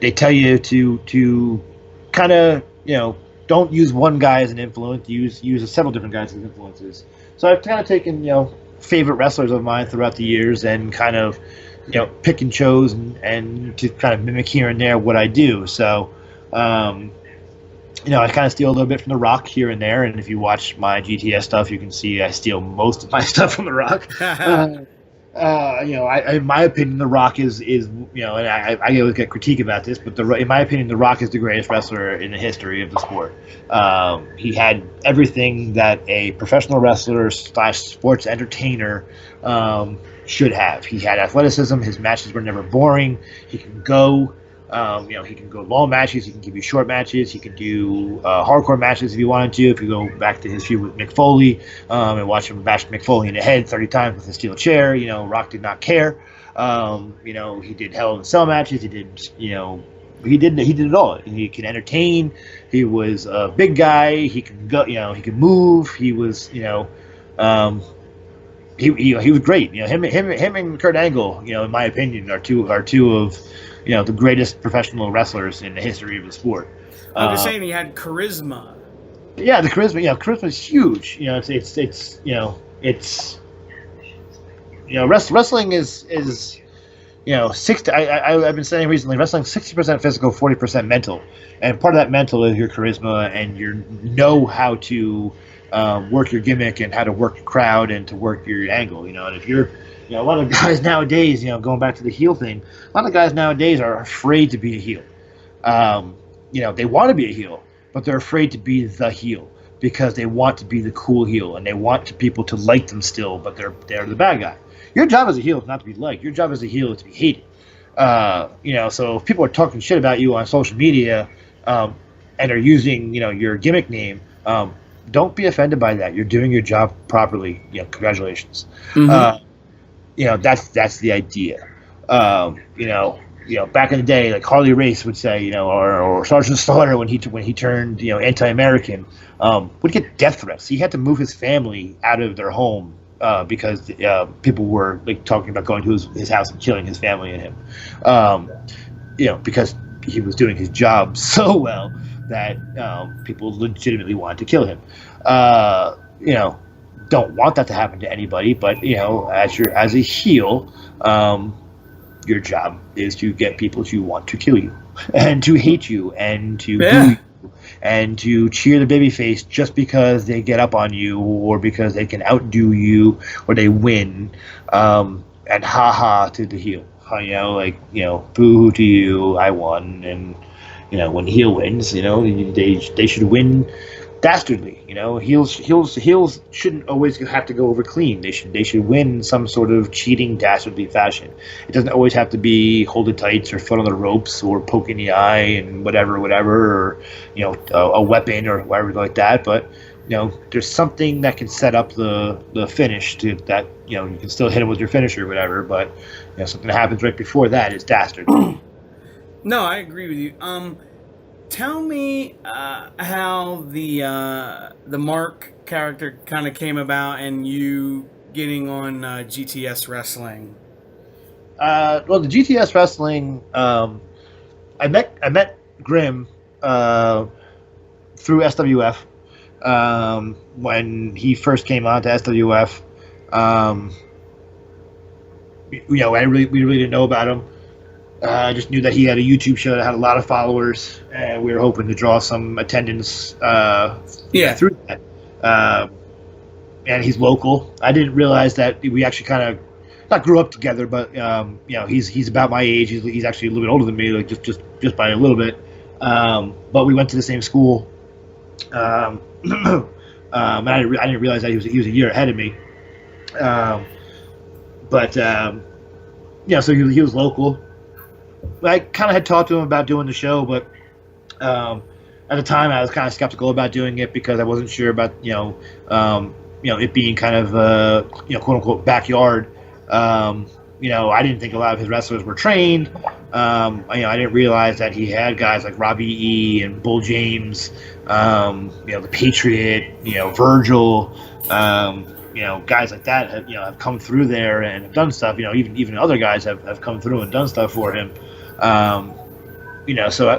they tell you to kind of don't use one guy as an influence. Use several different guys as influences. So I've kind of taken favorite wrestlers of mine throughout the years and kind of pick and chose and to kind of mimic here and there what I do. So I kind of steal a little bit from The Rock here and there, and if you watch my GTS stuff, you can see I steal most of my stuff from The Rock. In my opinion, The Rock is and I always get critique about this, but in my opinion, The Rock is the greatest wrestler in the history of the sport. He had everything that a professional wrestler / sports entertainer should have. He had athleticism. His matches were never boring. He can go. He can go long matches. He can give you short matches. He can do hardcore matches if you wanted to. If you go back to his feud with Mick Foley and watch him bash Mick Foley in the head 30 times with a steel chair, Rock did not care. He did Hell in a Cell matches. He did, he did it all. He can entertain. He was a big guy. He can go. He can move. He was, he was great. Him and Kurt Angle, in my opinion, are two of the greatest professional wrestlers in the history of the sport. I'm just saying he had charisma. Yeah, the charisma. Charisma is huge. Wrestling is 60. I've been saying recently, wrestling 60% physical, 40% mental, and part of that mental is your charisma and your how to work your gimmick and how to work your crowd and to work your angle. And if you're a lot of guys nowadays, going back to the heel thing, a lot of guys nowadays are afraid to be a heel. They want to be a heel, but they're afraid to be the heel because they want to be the cool heel and they want people to like them still, but they're the bad guy. Your job as a heel is not to be liked. Your job as a heel is to be hated. So if people are talking shit about you on social media and are using, your gimmick name, don't be offended by that. You're doing your job properly. Congratulations. Mm-hmm. That's the idea. Back in the day, like Harley Race would say, or Sergeant Slaughter when he turned, anti-American, would get death threats. He had to move his family out of their home because people were like talking about going to his house and killing his family and him. Because he was doing his job so well that people legitimately wanted to kill him. Don't want that to happen to anybody, but as a heel, your job is to get people to want to kill you and to hate you and to boo you and to cheer the babyface just because they get up on you or because they can outdo you or they win, and ha to the heel. Boo to you, I won. And when heel wins, they should win dastardly. Heels shouldn't always have to go over clean. They should win some sort of cheating, dastardly fashion. It doesn't always have to be hold it tights or foot on the ropes or poke in the eye and whatever, or a weapon or whatever like that. But there's something that can set up the finish to that. You can still hit him with your finisher or whatever, but something that happens right before that is dastardly. No, I agree with you. Tell me how the Mark character kind of came about, and you getting on GTS wrestling. Well, the GTS wrestling, I met Grim uh, through SWF when he first came on to SWF. Um, we really didn't know about him. I just knew that he had a YouTube show that had a lot of followers, and we were hoping to draw some attendance Yeah. through that. Um, and he's local. I didn't realize that we actually kind of not grew up together, but he's about my age. He's actually a little bit older than me, like just by a little bit. But we went to the same school. And I didn't realize that he was a year ahead of me. But so he was local. I kind of had talked to him about doing the show, but at the time I was kind of skeptical about doing it because I wasn't sure about it being kind of quote unquote backyard. I didn't think a lot of his wrestlers were trained. I didn't realize that he had guys like Robbie E. and Bull James, the Patriot, Virgil, guys like that have come through there and have done stuff. Even other guys have come through and done stuff for him. So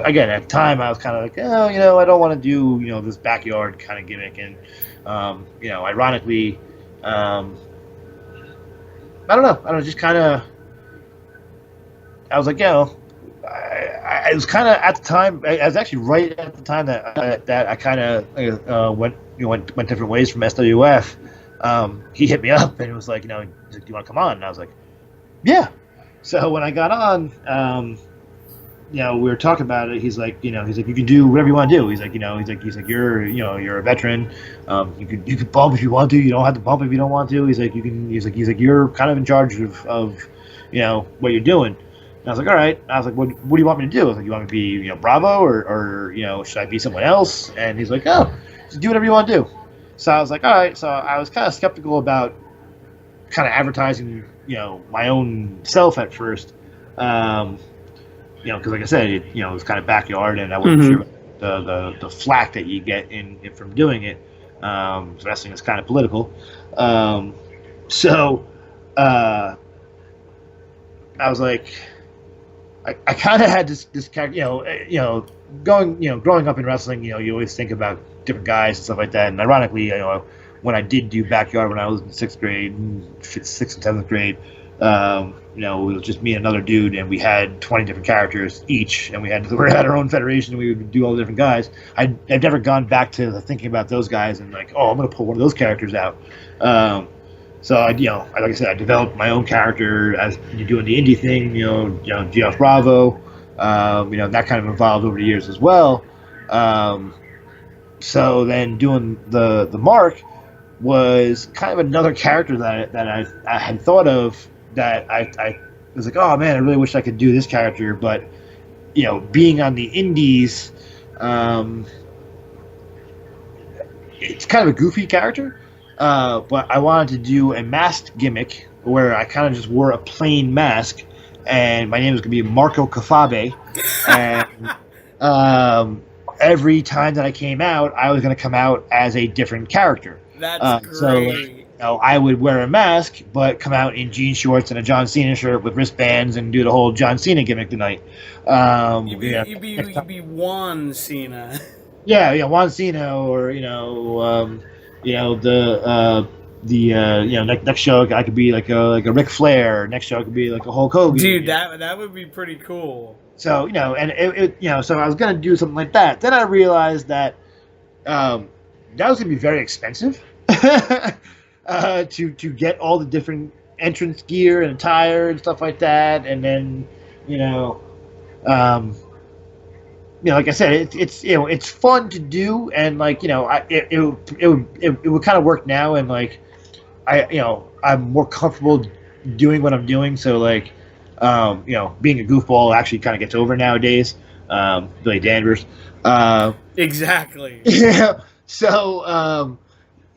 again, at the time I was kind of like, I don't want to do, this backyard kind of gimmick. And, ironically, I don't know, just kind of, I was like, I was kind of at the time, I was actually right at the time that I kind of went different ways from SWF. He hit me up and it was like, he's like, do you want to come on? And I was like, yeah. So when I got on, we were talking about it. He's like, you can do whatever you want to do. He's like, you're a veteran. You could bump if you want to. You don't have to bump if you don't want to. He's like, you're kind of in charge of what you're doing. And I was like, all right. And I was like, what do you want me to do? I was like, you want me to be, Bravo or should I be someone else? And he's like, oh, just do whatever you want to do. So I was like, all right. So I was kind of skeptical about kind of advertising, my own self at first. Because like I said, it was kind of backyard, and I wasn't sure the flack that you get from doing it. Wrestling is kind of political, so I was like, I kind of had this character, growing up in wrestling, you always think about different guys and stuff like that. And ironically, when I did do backyard when I was in sixth and seventh grade. It was just me and another dude, and we had 20 different characters each, and we had our own federation, and we would do all the different guys. I've never gone back to thinking about those guys and like, I'm going to pull one of those characters out. So like I said, I developed my own character as you do in the indie thing, Geoff Bravo, that kind of evolved over the years as well. So then doing the Mark was kind of another character that I had thought of. That I was like, oh man, I really wish I could do this character, but being on the indies, it's kind of a goofy character, but I wanted to do a masked gimmick where I kind of just wore a plain mask, and my name was going to be Marco Kafabe, and every time that I came out, I was going to come out as a different character. That's great. So, I would wear a mask, but come out in jean shorts and a John Cena shirt with wristbands and do the whole John Cena gimmick tonight. You'd be Juan Cena. Yeah, Juan Cena, or next show I could be like a Ric Flair. Next show I could be like a Hulk Hogan. Dude, that would be pretty cool. So and so I was gonna do something like that. Then I realized that that was gonna be very expensive. To get all the different entrance gear and attire and stuff like that, and then like I said, it's fun to do, and like it would kind of work now, and like I'm more comfortable doing what I'm doing, so like being a goofball actually kind of gets over nowadays. Billy Danvers, exactly. Yeah. So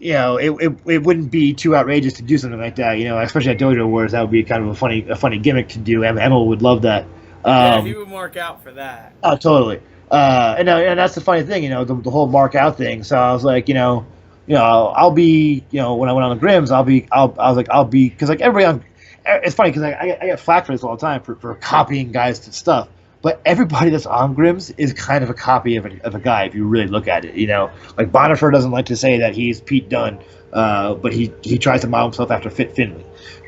it wouldn't be too outrageous to do something like that, especially at Dojo Wars. That would be kind of a funny gimmick to do. Emma would love that. Yeah, he would mark out for that. Oh, totally. And that's the funny thing, the whole mark out thing. So I was like, I'll be, when I went on the Grims, I was like, I'll be, because like everybody on, it's funny because I get flack for this all the time for copying guys to stuff. But everybody that's on Grims is kind of a copy of a guy if you really look at it. Like Bonifer doesn't like to say that he's Pete Dunne, but he tries to model himself after Fit Finley.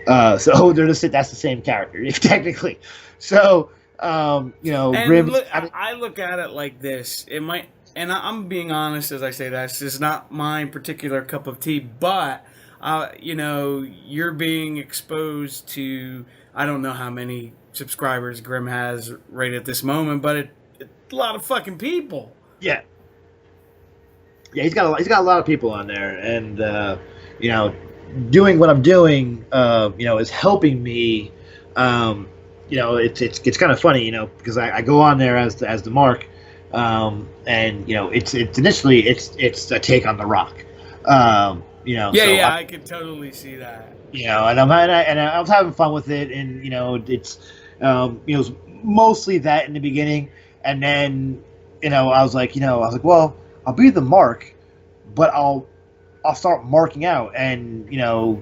So that's the same character technically. So. And Grims. I look at it like this. It might, and I'm being honest as I say that. It's not my particular cup of tea, but you're being exposed to. I don't know how many subscribers Grim has right at this moment, but it's a lot of fucking people. Yeah. Yeah, he's got a lot of people on there, and doing what I'm doing, is helping me. It's kind of funny, because I go on there as the Mark, and it's initially it's a take on The Rock, I could totally see that. And I was having fun with it, and it's mostly that in the beginning, and then I was like, well, I'll be the Mark, but I'll start marking out and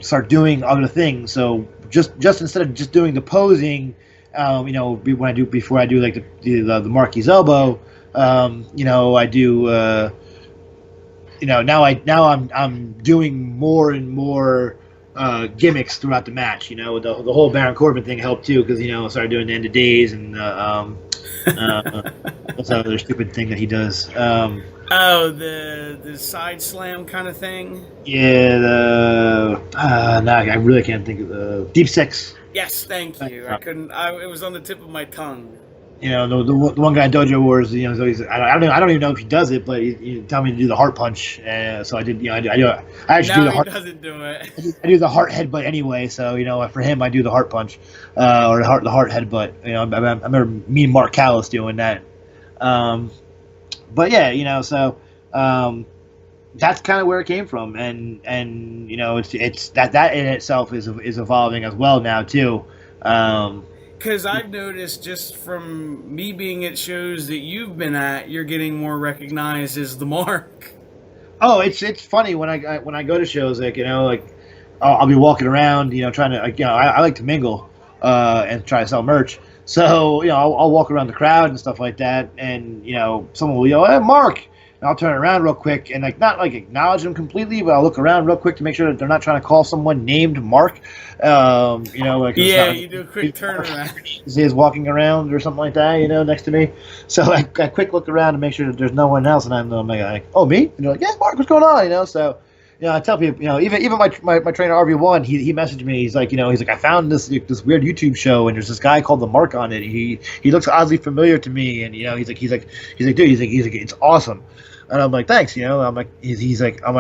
start doing other things. So just instead of just doing the posing. Before I do like the Marky's elbow, I do. Now I'm doing more and more gimmicks throughout the match. The whole Baron Corbin thing helped too because I started doing the end of days and what's that other stupid thing that he does? The side slam kind of thing. Yeah, I really can't think of the deep six. Yes, thank you. I couldn't. It was on the tip of my tongue. The one guy at Dojo Wars. I don't even know if he does it, but he tell me to do the heart punch. So I did. I actually do the heart. He doesn't do it. I do the heart headbutt anyway. So for him, I do the heart punch, or the heart headbutt. I remember me and Mark Callis doing that. But yeah, so. That's kind of where it came from, and it's that in itself is evolving as well now too. Because I've noticed just from me being at shows that you've been at, you're getting more recognized as the Mark. Oh, it's funny when I go to shows, I'll be walking around, trying to I like to mingle, and try to sell merch. So I'll walk around the crowd and stuff like that, and someone will yell, "Hey, Mark." And I'll turn around real quick and not acknowledge them completely, but I'll look around real quick to make sure that they're not trying to call someone named Mark. You do a quick turnaround. He's walking around or something like that, next to me. So I quick look around to make sure that there's no one else, and I'm like, oh, me? And they're like, yeah, Mark, what's going on? So. I tell people, even my trainer RV1, he messaged me. He's like, I found this weird YouTube show, and there's this guy called the Mark on it. He looks oddly familiar to me, and he's like, dude, it's awesome. And I'm like, thanks, I'm like, he's like, I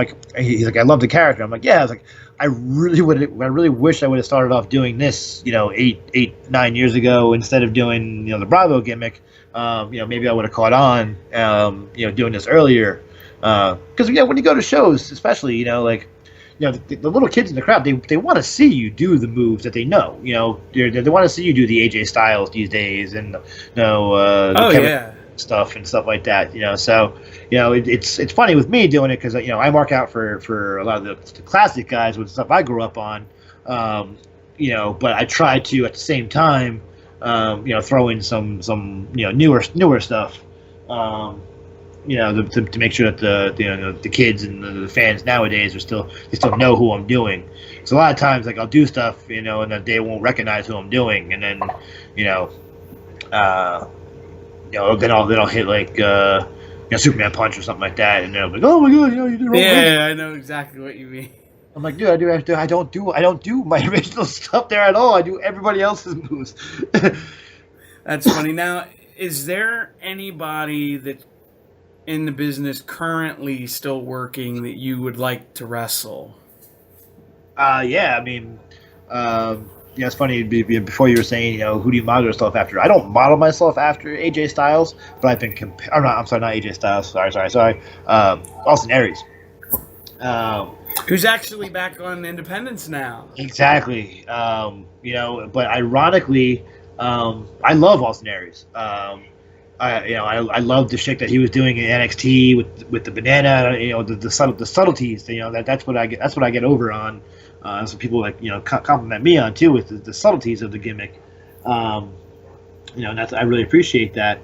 love the character. I'm like, yeah. I was like, I really wish I would have started off doing this, 9 years ago instead of doing, the Bravo gimmick. Maybe I would have caught on, doing this earlier. Because when you go to shows, especially, the little kids in the crowd, they want to see you do the moves that they know. They want to see you do the AJ Styles these days, and Kevin stuff and stuff like that. So it's funny with me doing it because I mark out for a lot of the classic guys with stuff I grew up on. But I try to at the same time, throw in some newer stuff. To make sure that the kids and the fans nowadays they still know who I'm doing. So a lot of times, I'll do stuff, and that they won't recognize who I'm doing, and then, then I'll hit Superman punch or something like that, and they'll be like, oh my god, you did wrong. Yeah, I know exactly what you mean. I'm like, dude, I don't do my original stuff there at all. I do everybody else's moves. That's funny. Now, is there anybody that in the business currently still working that you would like to wrestle? Yeah, I mean, it's funny. Before you were saying, who do you model yourself after? I don't model myself after AJ Styles, but I've been I'm sorry, not AJ Styles. Sorry. Austin Aries. Who's actually back on Independence now? Exactly. But ironically, I love Austin Aries. I love the shit that he was doing in NXT with the banana. The subtleties. That's what I get. That's what I get over on. That's what people compliment me on too, with the subtleties of the gimmick. And that's, I really appreciate that.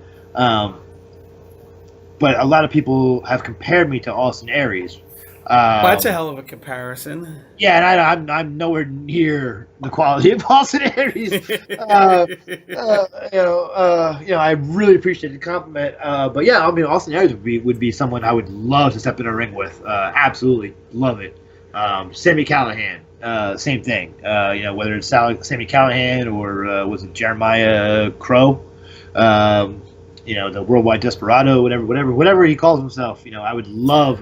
But a lot of people have compared me to Austin Aries. Well, that's a hell of a comparison. Yeah, and I'm nowhere near the quality of Austin Aries. I really appreciate the compliment. But yeah, I mean, Austin Aries would be someone I would love to step in a ring with. Absolutely love it. Sami Callihan, same thing. Whether it's Sami Callihan or was it Jeremiah Crow. The Worldwide Desperado, whatever he calls himself. I would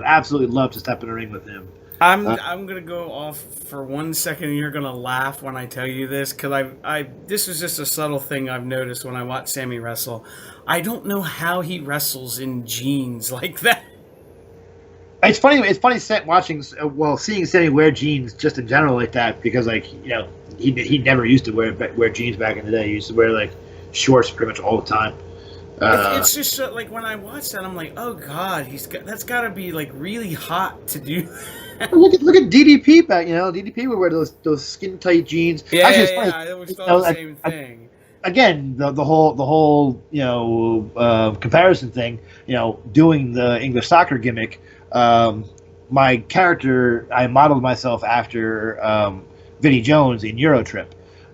absolutely love to step in a ring with him. I'm gonna go off for 1 second, and you're gonna laugh when I tell you this, because this is just a subtle thing I've noticed when I watch Sammy wrestle. I don't know how he wrestles in jeans like that. It's funny. It's funny seeing Sammy wear jeans just in general like that, because he never used to wear jeans back in the day. He used to wear shorts pretty much all the time. It's just like when I watch that, I'm like, oh god, that's got to be really hot to do. look at DDP back. DDP would wear those skin tight jeans. Yeah, I always thought the same thing. Again, the whole comparison thing. Doing the English soccer gimmick. My character, I modeled myself after Vinnie Jones in Eurotrip.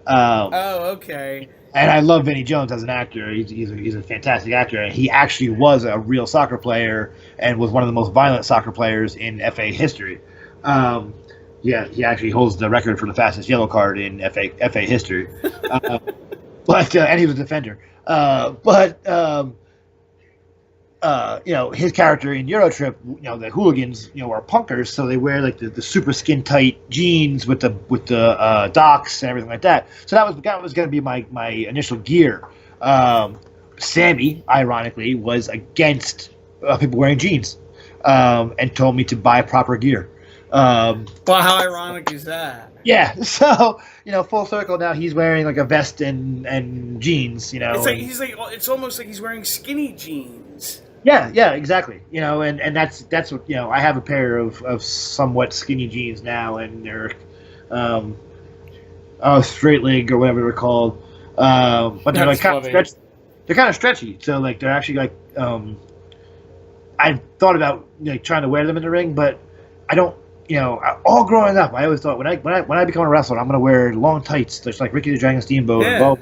Oh, okay. And I love Vinnie Jones as an actor. He's a fantastic actor. And he actually was a real soccer player and was one of the most violent soccer players in FA history. He actually holds the record for the fastest yellow card in FA history. And he was a defender. His character in Eurotrip, the hooligans, are punkers, so they wear the super skin tight jeans with the docks and everything like that. So that was going to be my initial gear. Sammy, ironically, was against people wearing jeans, and told me to buy proper gear. Well, how ironic is that? Yeah, so full circle. Now he's wearing a vest and jeans. It's almost like he's wearing skinny jeans. Yeah, exactly. And that's what I have a pair of somewhat skinny jeans now, and they're straight leg or whatever they're called. But they're kind of stretchy. They're kind of stretchy, so they're actually I thought about trying to wear them in the ring, but I don't. All growing up, I always thought when I become a wrestler, I'm gonna wear long tights, just like Ricky the Dragon Steamboat. Yeah.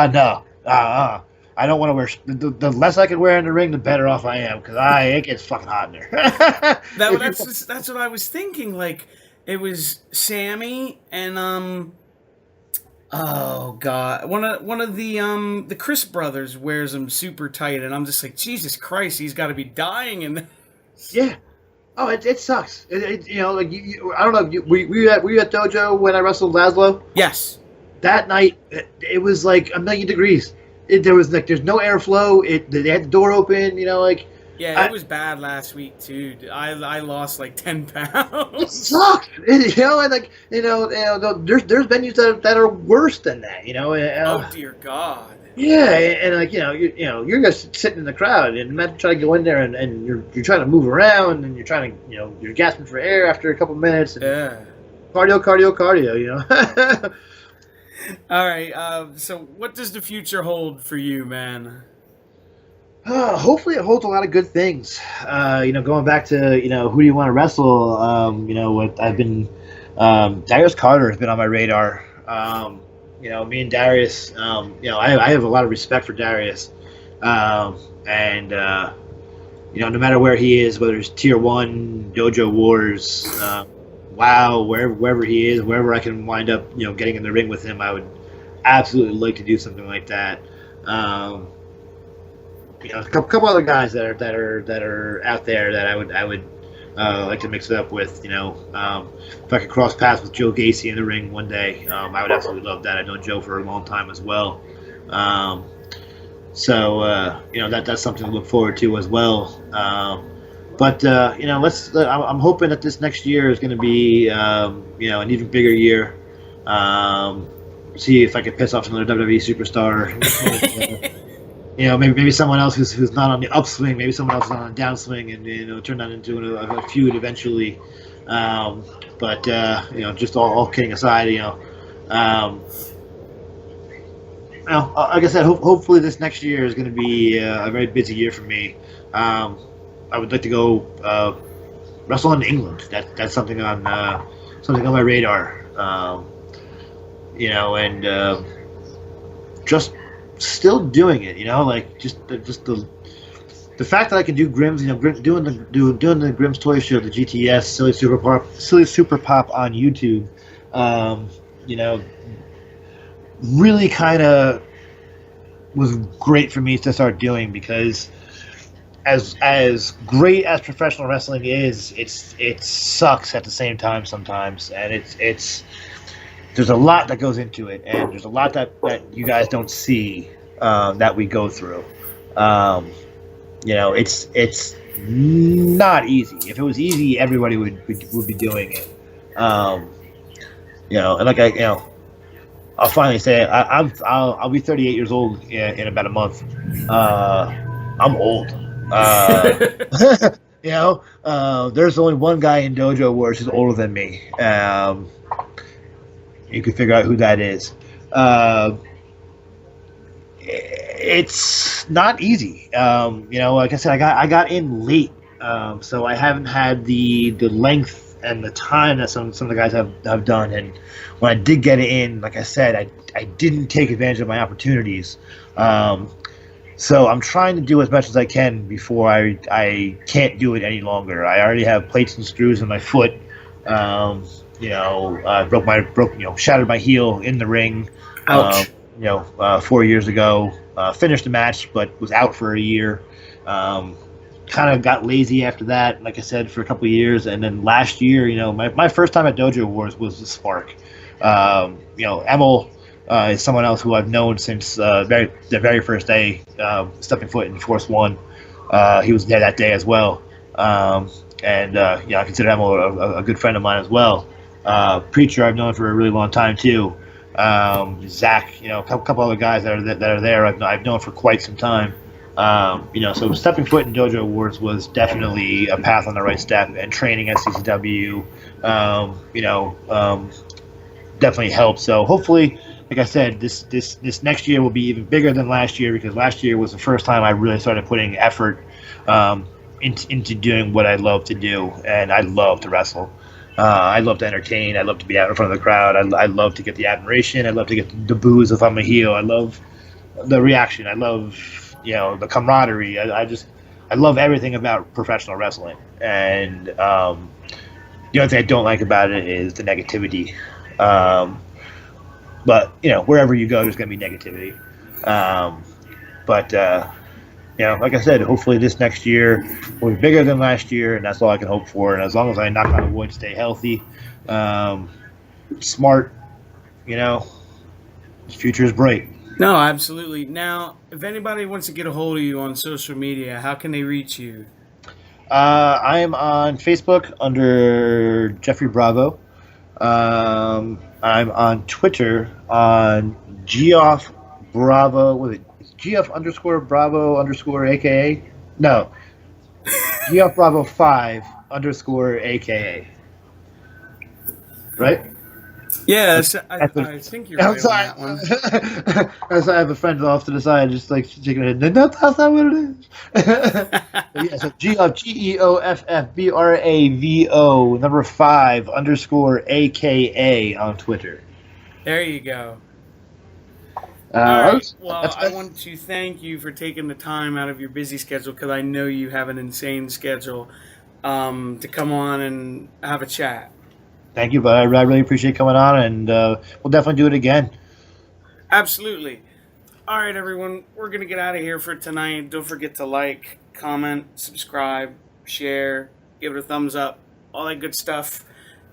No. I don't want to wear. The less I can wear in the ring, the better off I am, because it gets fucking hot in there. That's what I was thinking. It was Sammy and oh god, one of the Chris brothers wears them super tight, and I'm just like, Jesus Christ, he's got to be dying in this. Yeah. Oh, it sucks. I don't know. Were you at Dojo when I wrestled Laszlo? Yes. That night, it was like a million degrees. There's no airflow. They had the door open. Yeah, it was bad last week too. I lost 10 pounds. It sucked. There's venues that are worse than that. Oh dear God. Yeah, and you're just sitting in the crowd, and imagine trying to go in there and you're trying to move around, and you're trying to you're gasping for air after a couple minutes. And yeah. Cardio. All right. So, what does the future hold for you, man? Hopefully, it holds a lot of good things. Going back to who do you want to wrestle? What I've been Darius Carter has been on my radar. Me and Darius. I have a lot of respect for Darius, and no matter where he is, whether it's Tier 1, Dojo Wars, WoW, wherever he is, wherever I can wind up, getting in the ring with him, I would absolutely like to do something like that. A couple other guys that are out there that I would like to mix it up with. If I could cross paths with Joe Gacy in the ring one day, I would absolutely love that. I've known Joe for a long time as well. That's something to look forward to as well. I'm hoping that this next year is going to be, an even bigger year. see if I could piss off another WWE superstar. Maybe someone else who's not on the upswing, maybe someone else is on the downswing, and turn that into a feud eventually. But just all kidding aside, like I said, hopefully this next year is going to be a very busy year for me. I would like to go wrestle in England. That's something on my radar. And just still doing it. Like just the fact that I can do Grimm's. Doing the Grimm's Toy Show, the GTS, Silly Super Pop on YouTube. Really kind of was great for me to start doing, because as great as professional wrestling is, it sucks at the same time sometimes, and it's there's a lot that goes into it, and there's a lot that you guys don't see that we go through. It's not easy. If it was easy, everybody would be doing it. And like I'll finally say it. I'll be 38 years old in about a month. I'm old. There's only one guy in Dojo Wars who's older than me. You can figure out who that is. It's not easy. Like I said, I got in late, so I haven't had the length and the time that some of the guys have done. And when I did get in, like I said, I didn't take advantage of my opportunities. So I'm trying to do as much as I can before I can't do it any longer. I already have plates and screws in my foot. Shattered my heel in the ring. Ouch. 4 years ago. Finished the match, but was out for a year. Kind of got lazy after that, like I said, for a couple of years. And then last year, my first time at Dojo Wars was the Spark. Emil is someone else who I've known since the very first day, stepping foot in Force One. He was there that day as well. I consider Emil a good friend of mine as well. Preacher I've known for a really long time too. Zach, a couple other guys that are there I've known for quite some time. So stepping foot in Dojo Wars was definitely a path on the right step, and training at CCW, definitely helped. So hopefully, like I said, this next year will be even bigger than last year, because last year was the first time I really started putting effort into doing what I love to do, and I love to wrestle. I love to entertain. I love to be out in front of the crowd. I love to get the admiration. I love to get the boos if I'm a heel. I love the reaction. I love the camaraderie. I love everything about professional wrestling. And the only thing I don't like about it is the negativity. But wherever you go, there's going to be negativity. Like I said, hopefully this next year will be bigger than last year, and that's all I can hope for. And as long as I knock on wood, stay healthy, smart, the future is bright. No, absolutely. Now, if anybody wants to get a hold of you on social media, how can they reach you? I am on Facebook under Jeffrey Bravo. I'm on Twitter on Geoff Bravo. Was it Geoff _Bravo _AKA? No. Geoff Bravo 5 _AKA. Right? Yeah, I think you're right on that one. I have a friend off to the side, just like shaking her head. No, that's not what it is. Yeah, so Geoff Bravo number 5 _AKA on Twitter. There you go. All right. Well, I want to thank you for taking the time out of your busy schedule, because I know you have an insane schedule, to come on and have a chat. Thank you, but I really appreciate coming on, and we'll definitely do it again. Absolutely. All right, everyone. We're going to get out of here for tonight. Don't forget to like, comment, subscribe, share, give it a thumbs up, all that good stuff.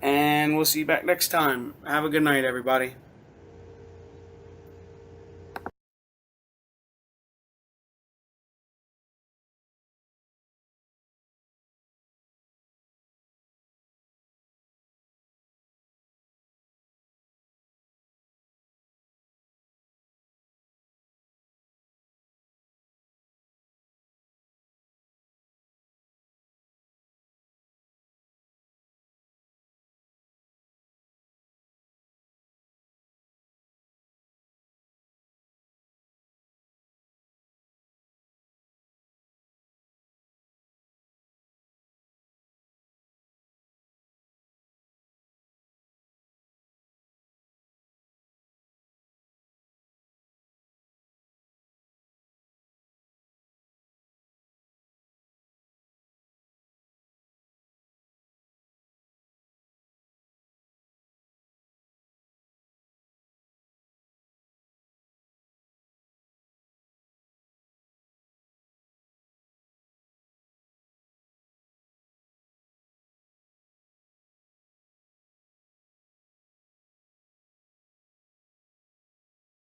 And we'll see you back next time. Have a good night, everybody.